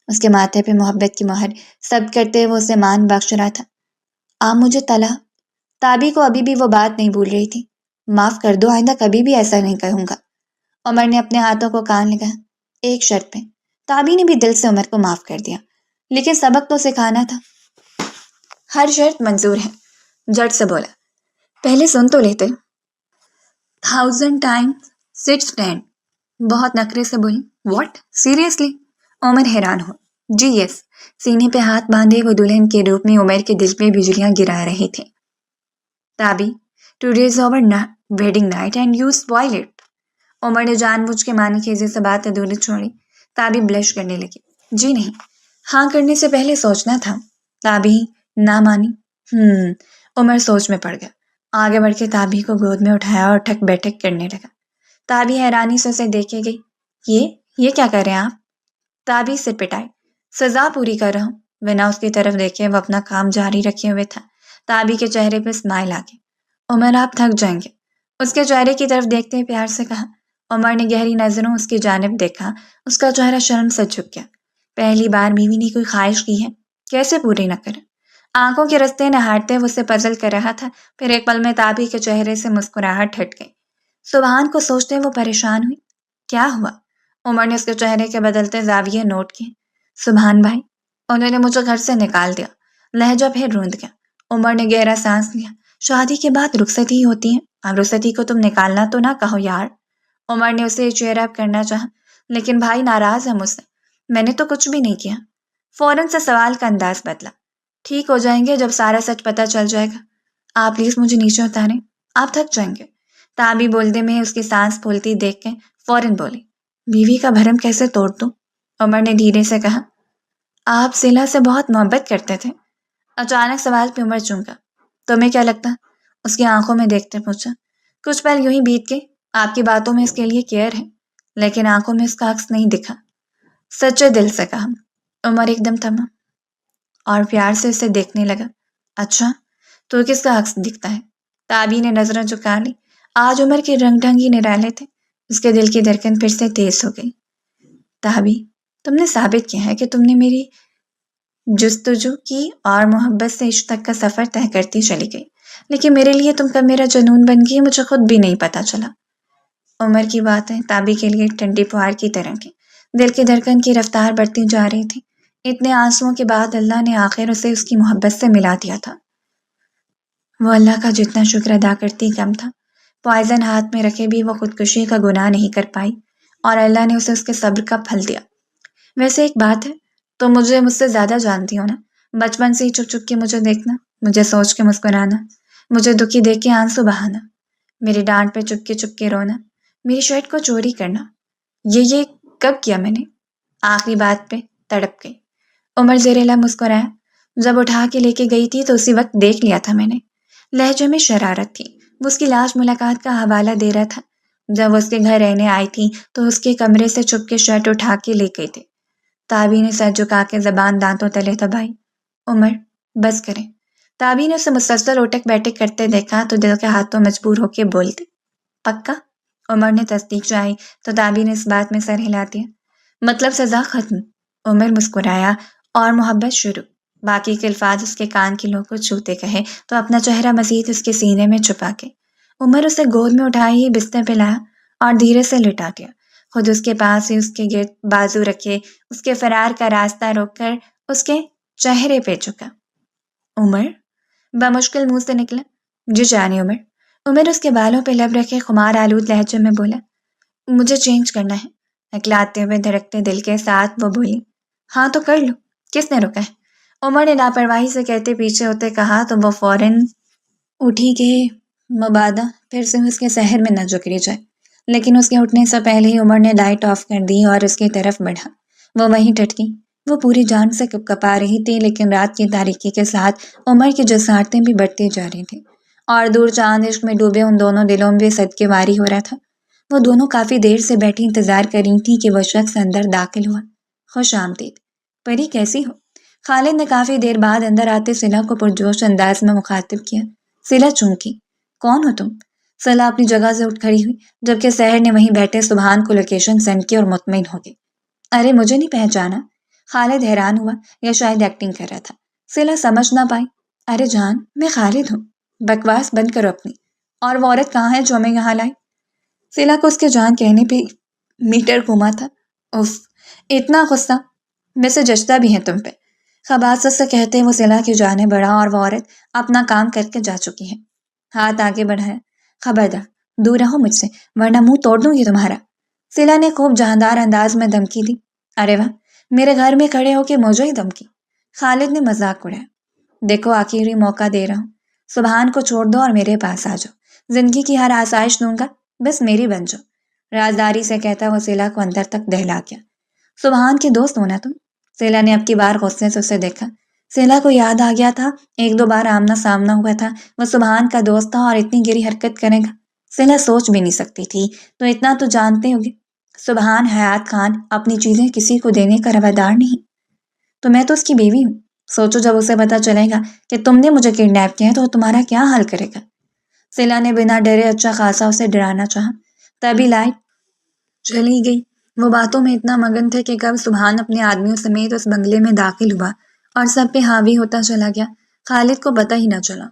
اس کے ماتھے پہ محبت کی مہر ثبت کرتے ہوئے اسے مان بخش رہا تھا۔ آپ مجھے طلاق؟ تابی کو ابھی بھی وہ بات نہیں بھول رہی تھی۔ معاف کر دو، آئندہ کبھی بھی ایسا نہیں کہوں گا۔ عمر نے اپنے ہاتھوں کو کان لگایا۔ ایک شرط پہ۔ تابی نے بھی دل سے عمر کو معاف کر دیا، لیکن سبق تو سکھانا تھا۔ ہر شرط منظور ہے، جٹ سے بولا۔ پہلے سن تو لیتے۔ 1000 times 610۔ بہت نخرے سے بولی۔ واٹ؟ سیریسلی؟ عمر حیران ہو۔ جی یس۔ سینے پہ ہاتھ باندھے وہ دلہن کے روپ میں عمر کے دل پہ بجلیاں گرا رہے تھے۔ تابی، today is our wedding night and you spoil it۔ Umar نے جان بوجھ کے معنی خیزی سے بات ادھوری چھوڑی۔ تابی بلش کرنے لگی۔ جی نہیں، ہاں کرنے سے پہلے سوچنا تھا۔ تابی نہ مانی۔ عمر سوچ میں پڑ گیا۔ آگے بڑھ کے تابی کو گود میں اٹھایا اور ٹھک بیٹھک کرنے لگا۔ تابی حیرانی سے اسے دیکھے گئی۔ یہ کیا کر رہے ہیں آپ؟ تابی سر پٹائی۔ سزا پوری کر رہا ہوں۔ بنا اس کی طرف دیکھے وہ اپنا کام جاری رکھے ہوئے تھا۔ تابی کے چہرے پہ اسمائل آ گئی۔ عمر، آپ تھک جائیں گے، اس کے چہرے کی طرف دیکھتے پیار سے کہا۔ عمر نے گہری نظروں اس کی جانب دیکھا۔ اس کا چہرہ شرم سے جھک گیا۔ پہلی بار بیوی نے کوئی خواہش کی ہے، کیسے پوری نہ کرے؟ آنکھوں کے رستے نہارتے وہ اسے پزل کر رہا تھا۔ پھر ایک پل میں تابی کے چہرے سے مسکراہٹ ہٹ گئی۔ سبحان کو سوچتے وہ پریشان ہوئی۔ کیا ہوا؟ عمر نے اس کے چہرے کے بدلتے زاویے نوٹ کیے۔ سبحان بھائی، انہوں نے مجھے گھر سے نکال دیا۔ لہجہ پھر روند گیا۔ عمر نے گہرا سانس لیا۔ شادی کے بعد رخصتی ہی ہوتی ہے، اب رخصتی کو تم نکالنا تو نہ کہو یار۔ عمر نے اسے چیئر اپ کرنا چاہا، لیکن بھائی ناراض ہے مجھ سے، میں نے تو کچھ بھی نہیں کیا۔ فوراً سے سوال کا انداز بدلا۔ ٹھیک ہو جائیں گے جب سارا سچ پتہ چل جائے گا۔ آپ پلیز مجھے نیچے اتاریں، آپ تھک جائیں گے۔ تابی بولتے میں اس کی سانس پھولتی دیکھ کے فوراً بولی۔ بیوی کا بھرم کیسے توڑ دوں؟ عمر نے دھیرے سے کہا۔ آپ صلہ سے بہت محبت کرتے تھے۔ اچانک سوال پہ عمر چونکا۔ تمہیں کیا لگتا؟ اس کی آنکھوں میں دیکھتے پوچھا۔ کچھ پل یوں ہی بیت گئے. آپ کی باتوں میں اس کے لیے کیئر ہے لیکن آنکھوں میں اس کا عکس نہیں دکھا. سچے دل سے کہا. عمر ایک دم تھما اور پیار سے اسے دیکھنے لگا. اچھا تو کس کا عکس دکھتا ہے؟ تابی نے نظریں جھکا لی. آج عمر کے رنگ ڈھنگ ہی نرالے تھے. اس کے دل کی دھڑکن پھر سے تیز ہو گئی. تابی تم نے ثابت کیا ہے کہ تم نے میری جستجو کی اور محبت سے عشق تک کا سفر طے کرتی چلی گئی، لیکن میرے لیے تم کب میرا جنون بن گئی مجھے خود بھی نہیں پتا چلا. عمر کی باتیں تابی کے لیے ٹھنڈی پھوار کی طرح کی. دل کی دھڑکن کی رفتار بڑھتی جا رہی تھی. اتنے آنسوؤں کے بعد اللہ نے آخر اسے اس کی محبت سے ملا دیا تھا. وہ اللہ کا جتنا شکر ادا کرتی کم تھا. پوائزن ہاتھ میں رکھے بھی وہ خودکشی کا گناہ نہیں کر پائی اور اللہ نے اسے اس کے صبر کا پھل دیا. ویسے ایک بات ہے، تو مجھ سے زیادہ جانتی ہو نا. بچپن سے ہی چپ چپ کے مجھے دیکھنا، مجھے سوچ کے مسکرانا، مجھے دکھی دیکھ کے آنسو بہانا، میری ڈانٹ پہ چپ کے رونا، میری شرٹ کو چوری کرنا. یہ کب کیا میں نے؟ آخری بات پہ تڑپ گئی. عمر زیر لب مسکرایا. جب اٹھا کے لے کے گئی تھی تو اسی وقت دیکھ لیا تھا میں نے. لہجے میں شرارت تھی. وہ اس کی لاش ملاقات کا حوالہ دے رہا تھا. جب وہ اس کے گھر رہنے آئی تھی تو اس کے کمرے سے چپ کے شرٹ اٹھا کے لے گئی تھی. تابی نے سر جھکا کے زبان دانتوں تلے دبائی. عمر بس کریں. تابی نے اسے مسلسل اٹک بیٹھک کرتے دیکھا تو دل کے ہاتھوں مجبور ہو کے بول دی. پکا؟ عمر نے تصدیق چاہی تو تابی نے اس بات میں سر ہلا دیا. مطلب سزا ختم؟ عمر مسکرایا. اور محبت شروع. باقی کے الفاظ اس کے کان کی لو کو چھوتے کہے تو اپنا چہرہ مزید اس کے سینے میں چھپا کے عمر اسے گود میں اٹھائے ہی بستر پہ لایا اور دھیرے سے لٹا دیا. خود اس کے پاس ہی اس کے گرد بازو رکھے اس کے فرار کا راستہ روک کر اس کے چہرے پہ چکا. عمر بمشکل منہ سے نکلا. جی جانے عمر. عمر اس کے بالوں پہ لب رکھے خمار آلود لہجے میں بولا. مجھے چینج کرنا ہے. اکلاتے ہوئے دھڑکتے دل کے ساتھ وہ بولی. ہاں تو کر لو، کس نے روکا ہے؟ عمر نے لاپرواہی سے کہتے پیچھے ہوتے کہا تو وہ فوراً اٹھی کہ مبادہ پھر سے اس کے سحر میں نہ جکڑی جائے. لیکن اس کے اٹھنے سے پہلے ہی عمر نے لائٹ آف کر دی اور اس کی طرف بڑھا. وہ وہیں ٹٹ گئی. وہ پوری جان سے کپکپا رہی تھی لیکن رات کی تاریکی کے ساتھ عمر کی جسارتیں بھی بڑھتی جا رہی تھیں اور دور چاند عشق میں ڈوبے ان دونوں دلوں میں صدقے واری ہو رہا تھا. وہ دونوں کافی دیر سے بیٹھی انتظار کر رہی تھی کہ وہ شخص اندر داخل ہوا. خوش آمدید. پری کیسی ہو؟ خالد نے کافی دیر بعد اندر آتے صلہ کو پرجوش انداز میں مخاطب کیا. صلہ چونکی. کون ہو تم؟ صلہ اپنی جگہ سے اٹھ کھڑی ہوئی جبکہ سحر نے وہیں بیٹھے سبحان کو لوکیشن سینڈ کی اور مطمئن ہو گئی. ارے مجھے نہیں پہچانا؟ خالد حیران ہوا یا شاید ایکٹنگ کر رہا تھا. صلہ سمجھ نہ پائی. ارے جان میں خالد ہوں. بکواس بند کرو اپنی. اور وہ عورت کہاں ہے جو ہمیں یہاں لائی؟ صلہ کو اس کے جان کہنے پہ میٹر گھوما تھا. اف اتنا غصہ؟ ویسے جچتا بھی ہے تم پہ. خباثت سے کہتے وہ صلہ کی جانب بڑھا اور وہ عورت اپنا کام کر کے جا چکی ہے. ہاتھ آگے بڑھایا. خبردار دور رہو مجھ سے ورنہ منہ توڑ دوں گی تمہارا. صلہ نے خوب جاندار انداز میں دھمکی دی. ارے واہ، میرے گھر میں کھڑے ہو کے مجھے ہی دھمکی؟ خالد نے مذاق اڑایا. دیکھو آخری موقع دے رہا ہوں. سبحان کو چھوڑ دو اور میرے پاس آ جاؤ. زندگی کی ہر آسائش دوں گا، بس میری بن جاؤ. رازداری سے کہتا وہ صلہ کو اندر تک دہلا گیا. سبحان کے دوست ہونا تم؟ صلہ نے اب کی بار غصے سے اسے دیکھا. صلہ کو یاد آ گیا تھا ایک دو بار آمنا سامنا ہوا تھا. وہ سبحان کا دوست تھا اور اتنی گری حرکت کرے گا صلہ سوچ بھی نہیں سکتی تھی. تو اتنا تو جانتے ہوگے سبحان حیات خان اپنی چیزیں کسی کو دینے کا روادار نہیں. تو میں تو اس کی بیوی ہوں. سوچو جب اسے پتا چلے گا کہ تم نے مجھے کڈنیپ کیا ہے تو وہ تمہارا کیا حال کرے گا. صلہ نے بنا ڈرے اچھا خاصا اسے ڈرانا چاہا. تبھی لائٹ چلی گئی. وہ باتوں میں اتنا مگن تھے کہ کب سبحان اپنے آدمیوں سمیت اس بنگلے میں داخل ہوا اور سب پہ حاوی ہوتا چلا گیا خالد کو پتہ ہی نہ چلا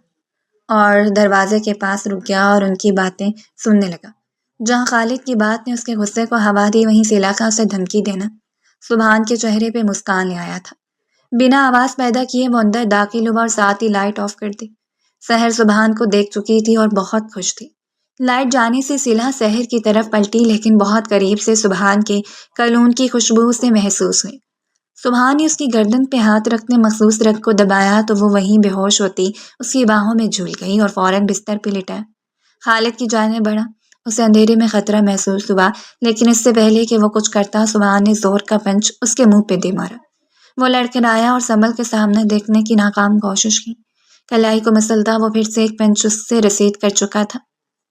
اور دروازے کے پاس رک گیا اور ان کی باتیں سننے لگا. جہاں خالد کی بات نے اس کے غصے کو ہوا دی وہیں صلہ کا اسے دھمکی دینا سبحان کے چہرے پہ مسکان لے آیا تھا. بنا آواز پیدا کیے وہ اندر داخل ہوا اور ساتھ ہی لائٹ آف کر دی. سحر سبحان کو دیکھ چکی تھی اور بہت خوش تھی. لائٹ جانے سے صلہ سحر کی طرف پلٹی لیکن بہت قریب سے سبحان کے کلون کی خوشبو سے محسوس ہوئی. سبحان نے اس کی گردن پہ ہاتھ رکھنے مخصوص رگ کو دبایا تو وہ وہیں بے ہوش ہوتی اس کی باہوں میں جھول گئی اور فوراً بستر پہ لٹا. خالد کی جانب بڑھا. اسے اندھیرے میں خطرہ محسوس ہوا لیکن اس سے پہلے کہ وہ کچھ کرتا سبحان نے زور کا پنچ اس کے منہ پہ دے مارا. وہ لڑکھڑایا اور سنبھل کے سامنے دیکھنے کی ناکام کوشش کی. کلائی کو مسلتا وہ پھر سے ایک پنچ اس سے رسید کر چکا تھا.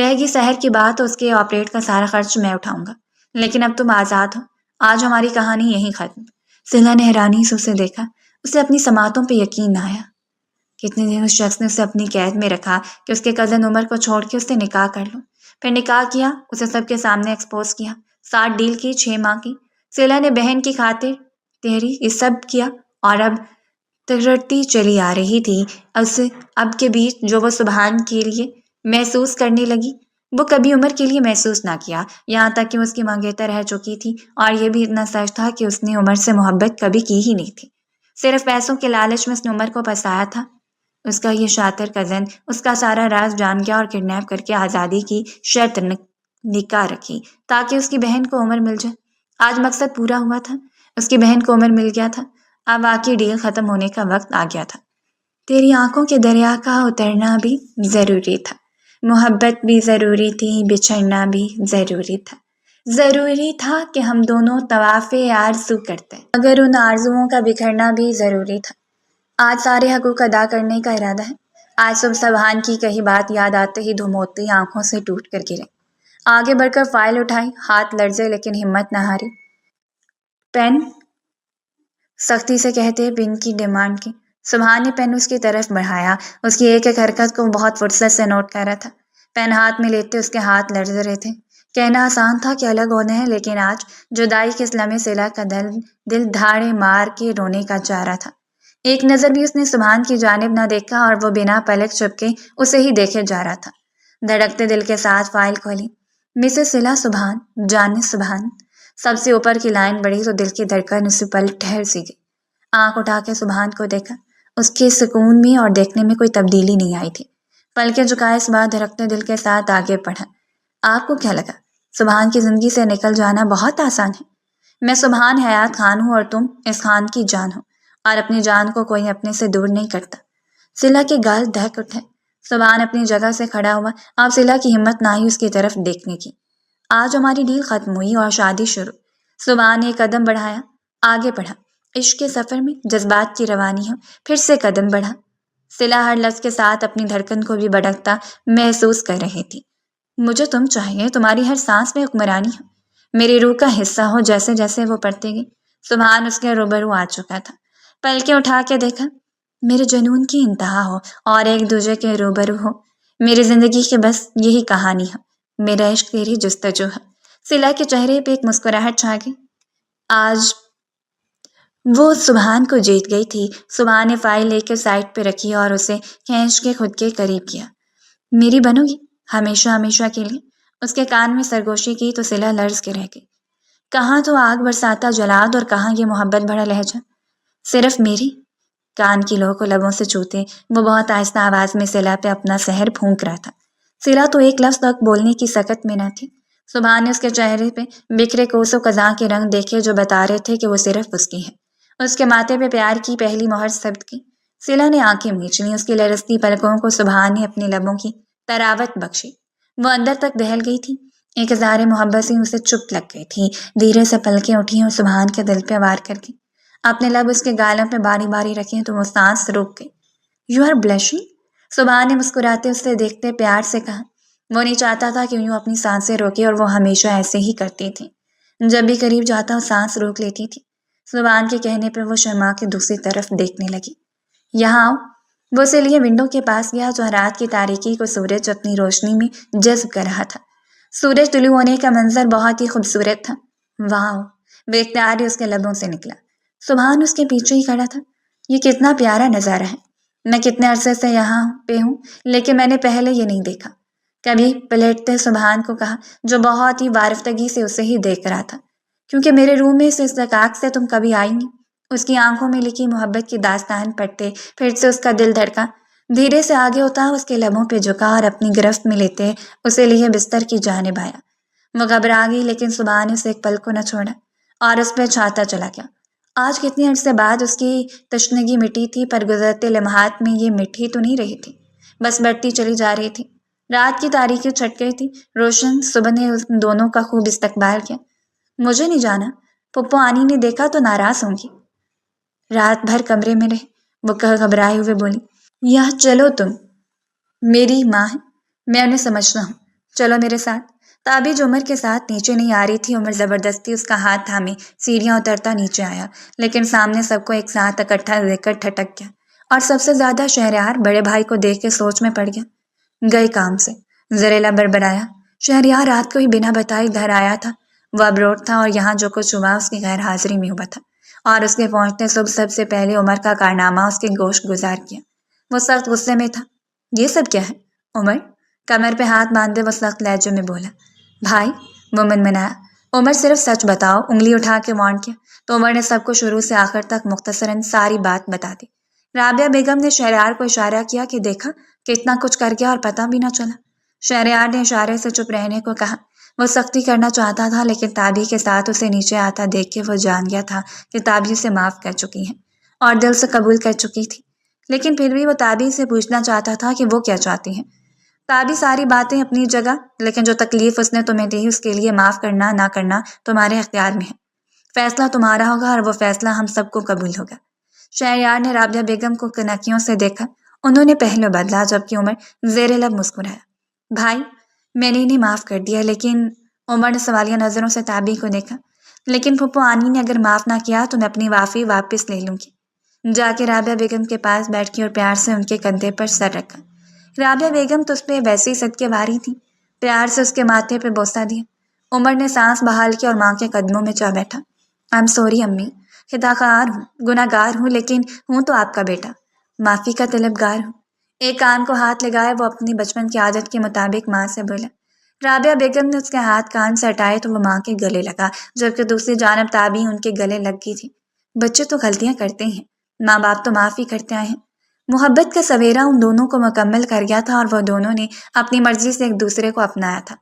رہ گی سحر کی بات تو اس کے آپریٹ کا سارا خرچ میں اٹھاؤں گا، لیکن اب تم آزاد ہو، آج ہماری کہانی یہیں ختم۔ سلا نے حیرانی سے اسے دیکھا، اسے اپنی سماعتوں پہ یقین نہ آیا۔ کتنے دن اس شخص نے اسے اپنی قید میں رکھا کہ اس کے کزن عمر کو چھوڑ کے اس سے نکاح کر لوں، پھر نکاح کیا، اسے سب کے سامنے ایکسپوز کیا، 60 ڈیل کی، 6 ماہ کی۔ سلا نے بہن کی خاطر تحری یہ سب کیا، اور اب تگڑتی چلی آ رہی تھی اسے اب کے بیچ جو وہ سبحان کے لیے محسوس کرنے لگی وہ کبھی عمر کے لیے محسوس نہ کیا، یہاں تک کہ اس کی منگیتر رہ چکی تھی، اور یہ بھی اتنا سچ تھا کہ اس نے عمر سے محبت کبھی کی ہی نہیں تھی، صرف پیسوں کے لالچ میں اس نے عمر کو پھنسایا تھا۔ اس کا یہ شاطر کزن اس کا سارا راز جان گیا اور کڈنیپ کر کے آزادی کی شرط نکاح رکھی تاکہ اس کی بہن کو عمر مل جائے۔ آج مقصد پورا ہوا تھا، اس کی بہن کو عمر مل گیا تھا، اب واقعی ڈیل ختم ہونے کا وقت آ گیا تھا۔ تیری آنکھوں کے دریا کا اترنا بھی ضروری تھا، محبت بھی ضروری تھی، بچھڑنا بھی ضروری تھا، ضروری تھا کہ ہم دونوں طواف آرزو کرتے، مگر ان آرزوؤں کا بکھرنا بھی ضروری تھا۔ آج سارے حقوق ادا کرنے کا ارادہ ہے۔ آج صبح سبحان کی کہی بات یاد آتے ہی دھموتی آنکھوں سے ٹوٹ کر گرے، آگے بڑھ کر فائل اٹھائی، ہاتھ لرزے لیکن ہمت نہ ہاری۔ پین، سختی سے کہتے پن کی ڈیمانڈ کی۔ سبحان نے پین اس کی طرف بڑھایا، اس کی ایک ایک حرکت کو بہت فرصت سے نوٹ کر رہا تھا۔ پین ہاتھ میں لیتے اس کے ہاتھ لرز رہے تھے۔ کہنا آسان تھا کہ الگ ہونے ہیں، لیکن آج جدائی کے اس لمحے سلا کا دل دھاڑے مار کے رونے کا چاہ رہا تھا۔ ایک نظر بھی اس نے سبحان کی جانب نہ دیکھا اور وہ بنا پلک چپکے اسے ہی دیکھے جا رہا تھا۔ دھڑکتے دل کے ساتھ فائل کھولی۔ مسز سلا سبحان، جان سبحان۔ سب سے اوپر کی لائن بڑھی تو دل کی دھڑکن اسے پل ٹھہر سی گئی۔ آنکھ اٹھا کے سبحان کو دیکھا، اس کے سکون میں اور دیکھنے میں کوئی تبدیلی نہیں آئی تھی۔ پلکیں جھکائے اس بار دھڑکتے دل کے ساتھ آگے بڑھا۔ آپ کو کیا لگا سبحان کی زندگی سے نکل جانا بہت آسان ہے؟ میں سبحان حیات خان ہوں اور تم اس خان کی جان ہو، اور اپنی جان کو کوئی اپنے سے دور نہیں کرتا۔ سلا کے گال دہک اٹھے۔ سبحان اپنی جگہ سے کھڑا ہوا، اب سلا کی ہمت نہ آئی اس کی طرف دیکھنے کی۔ آج ہماری ڈیل ختم ہوئی اور شادی شروع۔ سبحان نے ایک قدم بڑھایا، آگے بڑھا۔ عشق کے سفر میں جذبات کی روانی ہو، پھر سے قدم بڑھا۔ سلا ہر لفظ کے ساتھ اپنی دھڑکن کو بھی بڑھتا محسوس کر رہی تھی۔ مجھے تم چاہیے، تمہاری ہر سانس میں حکمرانی ہو، میری روح کا حصہ ہو۔ جیسے جیسے وہ پڑھتے گئی سبحان اس کے روبرو آ چکا تھا۔ پلکیں اٹھا کے دیکھا، میرے جنون کی انتہا ہو اور ایک دوسرے کے روبرو ہو، میری زندگی کی بس یہی کہانی ہو، میرا عشق تیری جستجو ہے۔ سلا کے چہرے پہ ایک مسکراہٹ چھا گئی۔ آج وہ سبحان کو جیت گئی تھی۔ سبحان نے فائل لے کے سائڈ پہ رکھی اور اسے کھینچ کے خود کے قریب کیا۔ میری بنو گی ہمیشہ ہمیشہ کے لیے؟ اس کے کان میں سرگوشی کی تو سلا لرز کے رہ گئی۔ کہاں تو آگ برساتا جلاد اور کہاں یہ محبت بھرا لہجہ؟ صرف میری؟ کان کی لو کو لبوں سے چھوتے وہ بہت آہستہ آواز میں سلا پہ اپنا سحر پھونک رہا تھا۔ سلا تو ایک لفظ تک بولنے کی سکت میں نہ تھی۔ سبحان نے اس کے چہرے پہ بکھرے کوسوں خزاں کے رنگ دیکھے جو بتا رہے تھے کہ وہ صرف اس کی ہے۔ اس کے ماتھے پہ پیار کی پہلی مہر ثبت کی۔ سلا نے آنکھیں میچ لیں، اس کی لرزتی پلکوں کو سبحان نے اپنے لبوں کی طراوت بخشی۔ وہ اندر تک دہل گئی تھی، ایک اظہار محبت سے اسے چپ لگ گئی تھی۔ دھیرے سے پلکیں اٹھیں اور سبحان کے دل پہ وار کر گئی۔ اپنے لب اس کے گالوں پہ باری باری رکھیں تو وہ سانس روک گئی۔ یو آر بلشنگ، سبحان نے مسکراتے اسے دیکھتے پیار سے کہا۔ وہ نہیں چاہتا تھا کہ یوں اپنی سانسیں روکے اور وہ ہمیشہ ایسے ہی کرتی تھی۔ جب بھی قریب جاتا وہ سانس روک لیتی تھی۔ سبحان کے کہنے پہ وہ شمع کے دوسری طرف دیکھنے لگی۔ یہاں آؤ۔ وہ اسے لیے ونڈو کے پاس گیا جو رات کی تاریکی کو سورج اپنی روشنی میں جذب کر رہا تھا۔ سورج طلوع ہونے کا منظر بہت ہی خوبصورت تھا۔ واو، بے اختیار ہی اس کے لبوں سے نکلا۔ سبحان اس کے پیچھے ہی کھڑا تھا۔ یہ کتنا پیارا نظارہ ہے، میں کتنے عرصے سے یہاں پہ ہوں لیکن میں نے پہلے یہ نہیں دیکھا۔ کبھی پلٹتے سبحان کو کہا جو بہت ہی وارفتگی سے اسے ہی دیکھ رہا تھا، کیونکہ میرے روم میں اس استحقاق سے تم کبھی آئی نہیں۔ اس کی آنکھوں میں لکھی محبت کی داستان پڑھتے پھر سے اس کا دل دھڑکا۔ دھیرے سے آگے ہوتا اس کے لبوں پہ جھکا اور اپنی گرفت میں لیتے اسے لیے بستر کی جانب آیا۔ وہ گھبرا گئی لیکن سبحان نے اسے ایک پل کو نہ چھوڑا اور اس پہ چھاتا چلا گیا۔ آج کتنے عرصے بعد اس کی تشنگی مٹی تھی، پر گزرتے لمحات میں یہ مٹی تو نہیں رہی تھی، بس بڑھتی چلی جا رہی تھی۔ رات کی تاریکی چھٹ گئی تھی، روشن صبح نے ان دونوں کا خوب استقبال کیا۔ مجھے نہیں جانا، پپو آنی نے دیکھا تو ناراض ہوں گی۔ رات بھر کمرے میں رہے، وہ گھبرائے ہوئے بولی۔ یہاں چلو، تم میری ماں ہے، میں انہیں سمجھتا ہوں، چلو میرے ساتھ۔ تابی عمر کے ساتھ نیچے نہیں آ رہی تھی۔ عمر زبردستی اس کا ہاتھ تھامے سیڑھیاں اترتا نیچے آیا، لیکن سامنے سب کو ایک ساتھ اکٹھا دیکھ کر ٹھٹک گیا، اور سب سے زیادہ شہریار بڑے بھائی کو دیکھ کے سوچ میں پڑ گیا۔ گئے کام سے، زریلا بڑبڑایا۔ شہریار رات کو ہی بنا بتائے گھر آیا تھا۔ وہ ابروڈ تھا اور یہاں جو کچھ ہوا اس کی غیر حاضری میں ہوا تھا، اور اس کے پہنچنے صبح سب سے پہلے عمر کا کارنامہ اس کے گوش گزار کیا۔ وہ سخت غصے میں تھا۔ یہ سب کیا ہے؟ عمر کمر پہ ہاتھ باندھے وہ سخت لہجے میں بولا۔ بھائی، وہ منمنایا۔ عمر صرف سچ بتاؤ، انگلی اٹھا کے وارن کیا، تو عمر نے سب کو شروع سے آخر تک مختصراً ساری بات بتا دی۔ رابعہ بیگم نے شہریار کو اشارہ کیا کہ دیکھا کتنا کچھ کر گیا اور پتہ بھی نہ چلا۔ شہریار نے اشارے سے چپ رہنے کو کہا۔ وہ سختی کرنا چاہتا تھا، لیکن تابی کے ساتھ اسے نیچے آتا دیکھ کے وہ جان گیا تھا کہ تابی اسے معاف کر چکی ہے اور دل سے قبول کر چکی تھی، لیکن پھر بھی وہ تابی سے پوچھنا چاہتا تھا کہ وہ کیا چاہتی ہے۔ تابی ساری باتیں اپنی جگہ، لیکن جو تکلیف اس نے تمہیں دی اس کے لیے معاف کرنا نہ کرنا تمہارے اختیار میں ہے۔ فیصلہ تمہارا ہوگا اور وہ فیصلہ ہم سب کو قبول ہوگا۔ شہریار نے رابعہ بیگم کو کنکیوں سے دیکھا۔ انہوں نے پہلو بدلا، جبکہ عمر زیر لب مسکرایا۔ بھائی، میں نے انہیں معاف کر دیا، لیکن عمر نے سوالیہ نظروں سے تابی کو دیکھا۔ لیکن پھپھو آنی نے اگر معاف نہ کیا تو میں اپنی معافی واپس لے لوں گی۔ جا کے رابعہ بیگم کے پاس بیٹھی اور پیار سے ان کے کندھے پر سر رکھا۔ رابعہ بیگم تو اس پہ ویسے ہی صدقے باری تھی، پیار سے اس کے ماتھے پہ بوسہ دیا۔ عمر نے سانس بحال کی اور ماں کے قدموں میں جا بیٹھا۔ I'm sorry امی، خطا خار ہوں، گناہ گار ہوں، لیکن ہوں تو آپ کا بیٹا، معافی کا طلبگار ہوں۔ ایک کان کو ہاتھ لگائے وہ اپنی بچپن کی عادت کے مطابق ماں سے بولا۔ رابعہ بیگم نے اس کے ہاتھ کان سے ہٹائے تو وہ ماں کے گلے لگا، جبکہ دوسری جانب تابی ان کے گلے لگ گئی تھی۔ بچے تو غلطیاں کرتے ہیں، ماں باپ تو معافی کرتے آئے ہیں۔ محبت کا سویرا ان دونوں کو مکمل کر گیا تھا اور وہ دونوں نے اپنی مرضی سے ایک دوسرے کو اپنایا تھا۔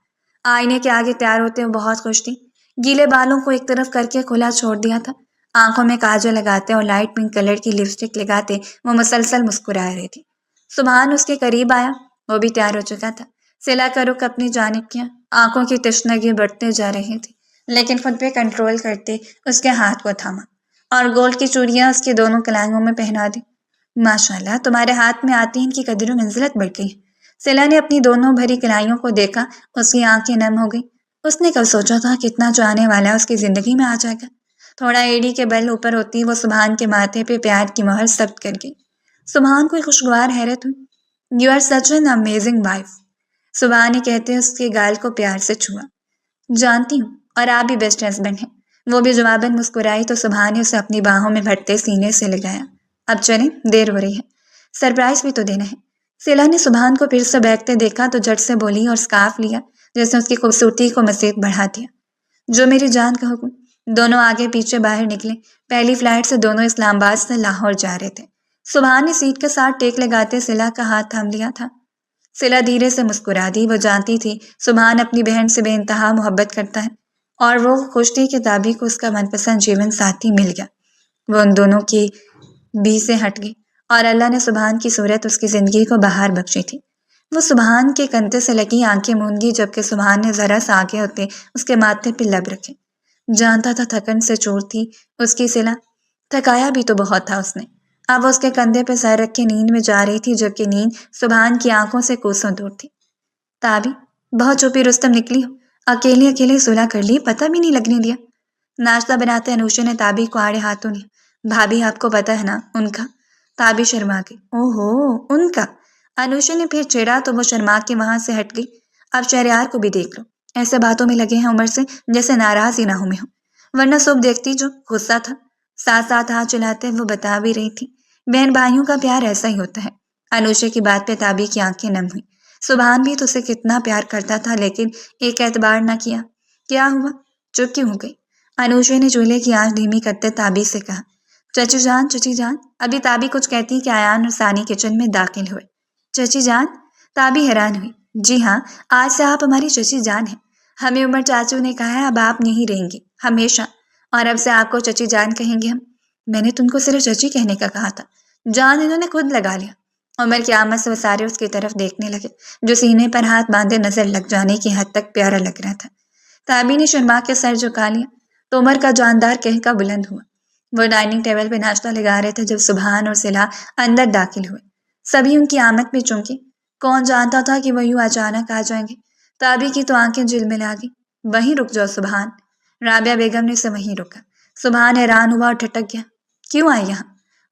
آئینے کے آگے تیار ہوتے ہوئے بہت خوش تھی۔ گیلے بالوں کو ایک طرف کر کے کھلا چھوڑ دیا تھا۔ آنکھوں میں کاجل لگاتے اور لائٹ پنک کلر کی لپسٹک لگاتے وہ مسلسل مسکرا رہی تھی۔ سبحان اس کے قریب آیا، وہ بھی تیار ہو چکا تھا۔ سلا کا رخ اپنی جانب کیا، آنکھوں کی تشنگی بڑھتے جا رہی تھی، لیکن خود پہ کنٹرول کرتے اس کے ہاتھ کو تھاما اور گولڈ کی چوڑیاں اس کی دونوں کلائیوں میں پہنا دی۔ ماشاءاللہ، تمہارے ہاتھ میں آتی ان کی قدر و منزلت بڑھ گئی۔ سلا نے اپنی دونوں بھری کلائیوں کو دیکھا، اس کی آنکھیں نم ہو گئی۔ اس نے کل سوچا تھا کتنا جو آنے والا اس کی زندگی میں آ جائے گا۔ تھوڑا ایڑی کے بل اوپر ہوتی وہ سبحان کے ماتھے پہ پیار کی مہر ثبت کر گئی۔ سبحان کو خوشگوار حیرت ہوئی۔ You are such an amazing wife, Subhan نے کہتے اس کے گال کو پیار سے چھوا۔ جانتی ہوں، اور آپ بھی بیسٹ ہسبینڈ ہیں۔ وہ بھی جواباً مسکرائی تو سبحان نے اسے اپنی باہوں میں بھرتے سینے سے لگایا۔ اب چلیں، دیر ہو رہی ہے، سرپرائز بھی تو دینا ہے۔ سلا نے سبحان کو پھر سے بیٹھتے دیکھا تو جھٹ سے بولی اور سکارف لیا، جس نے اس کی خوبصورتی کو مزید بڑھا دیا۔ جو میری جان کا حکم۔ دونوں آگے پیچھے باہر نکلے۔ پہلی فلائٹ سے دونوں اسلام آباد سے لاہور جا رہے تھے۔ سبحان نے سیٹ کے ساتھ ٹیک لگاتے سلا کا ہاتھ تھام لیا تھا۔ سلا دھیرے سے مسکرا دی۔ وہ جانتی تھی سبحان اپنی بہن سے بے انتہا محبت کرتا ہے، اور وہ خوش تھی کہ تابی کو اس کا من پسند جیون ساتھی مل گیا۔ وہ ان دونوں کی بی سے ہٹ گئی، اور اللہ نے سبحان کی صورت اس کی زندگی کو بہار بخشی تھی۔ وہ سبحان کے کندھے سے لگی آنکھیں موند گئی، جبکہ سبحان نے ذرا سا آگے ہوتے اس کے ماتھے پہ لب رکھے۔ جانتا تھا تھکن سے چور تھی اس کی سلا، تھکایا بھی تو بہت تھا اس نے۔ اب وہ اس کے کندھے پہ سر رکھ کے نیند میں جا رہی تھی، جبکہ نیند سبحان کی آنکھوں سے کوسوں دور تھی۔ تابی، بہت چھپی رستم نکلی ہو، اکیلے اکیلے صلح کر لی، پتہ بھی نہیں لگنے دیا۔ ناشتہ بناتے انوشے نے تابی کو آڑے ہاتھوں لیا۔ بھابھی، آپ کو پتہ ہے نا ان کا؟ تابی شرما گئی۔ اوہو، ان کا؟ انوشے نے پھر چھیڑا تو وہ شرما کے وہاں سے ہٹ گئی۔ اب شہریار کو بھی دیکھ لو، ایسے باتوں میں لگے ہیں عمر سے جیسے ناراض ہی نہ ہوں میں ہوں، ورنہ صبح دیکھتی جو غصہ تھا۔ ساتھ ساتھ ہاتھ چلاتے وہ بتا بھی رہی تھی، بہن بھائیوں کا پیار ایسا ہی ہوتا ہے۔ انوشے کی بات پہ تابی کی آنکھیں نم ہوئی۔ سبحان بھی تو اسے کتنا پیار کرتا تھا، لیکن ایک اعتبار نہ کیا۔ کیا ہوا؟ چپ کیوں ہو گئی؟ انوشے نے چولہے کی آنچ دھیمی کرتے تابی سے کہا۔ چچی جان، چچی جان، ابھی تابی کچھ کہتی کہ ایان اور ثانی کچن میں داخل ہوئے۔ چچی جان؟ تابی حیران ہوئی۔ جی ہاں، آج سے آپ ہماری چچی جان ہیں۔ ہمیں عمر چاچو نے کہا ہے اب آپ یہیں رہیں گے ہمیشہ، اور اب سے آپ کو چچی جان کہیں گے ہم۔ میں نے تم کو صرف چچی کہنے کا کہا تھا، جان انہوں نے خود لگا لیا۔ عمر کی آمد سے وہ سارے اس کی طرف دیکھنے لگے، جو سینے پر ہاتھ باندھے نظر لگ جانے کی حد تک پیارا لگ رہا تھا۔ تابی نے شرما کے سر جھکا لیا تو عمر کا جاندار کہکا بلند ہوا۔ وہ ڈائننگ ٹیبل پہ ناشتہ لگا رہے تھے جب سبحان اور سلا اندر داخل ہوئے۔ سبھی ان کی آمد میں چونکے۔ کون جانتا تھا کہ وہ یوں اچانک آ جائیں گے۔ تابی کی تو آنکھیں جھلملا گئی۔ وہیں رک جاؤ سبحان۔ رابعہ بیگم نے اسے وہیں روکا۔ سبحان حیران ہوا اور ٹھٹک گیا۔ کیوں آئے یہاں؟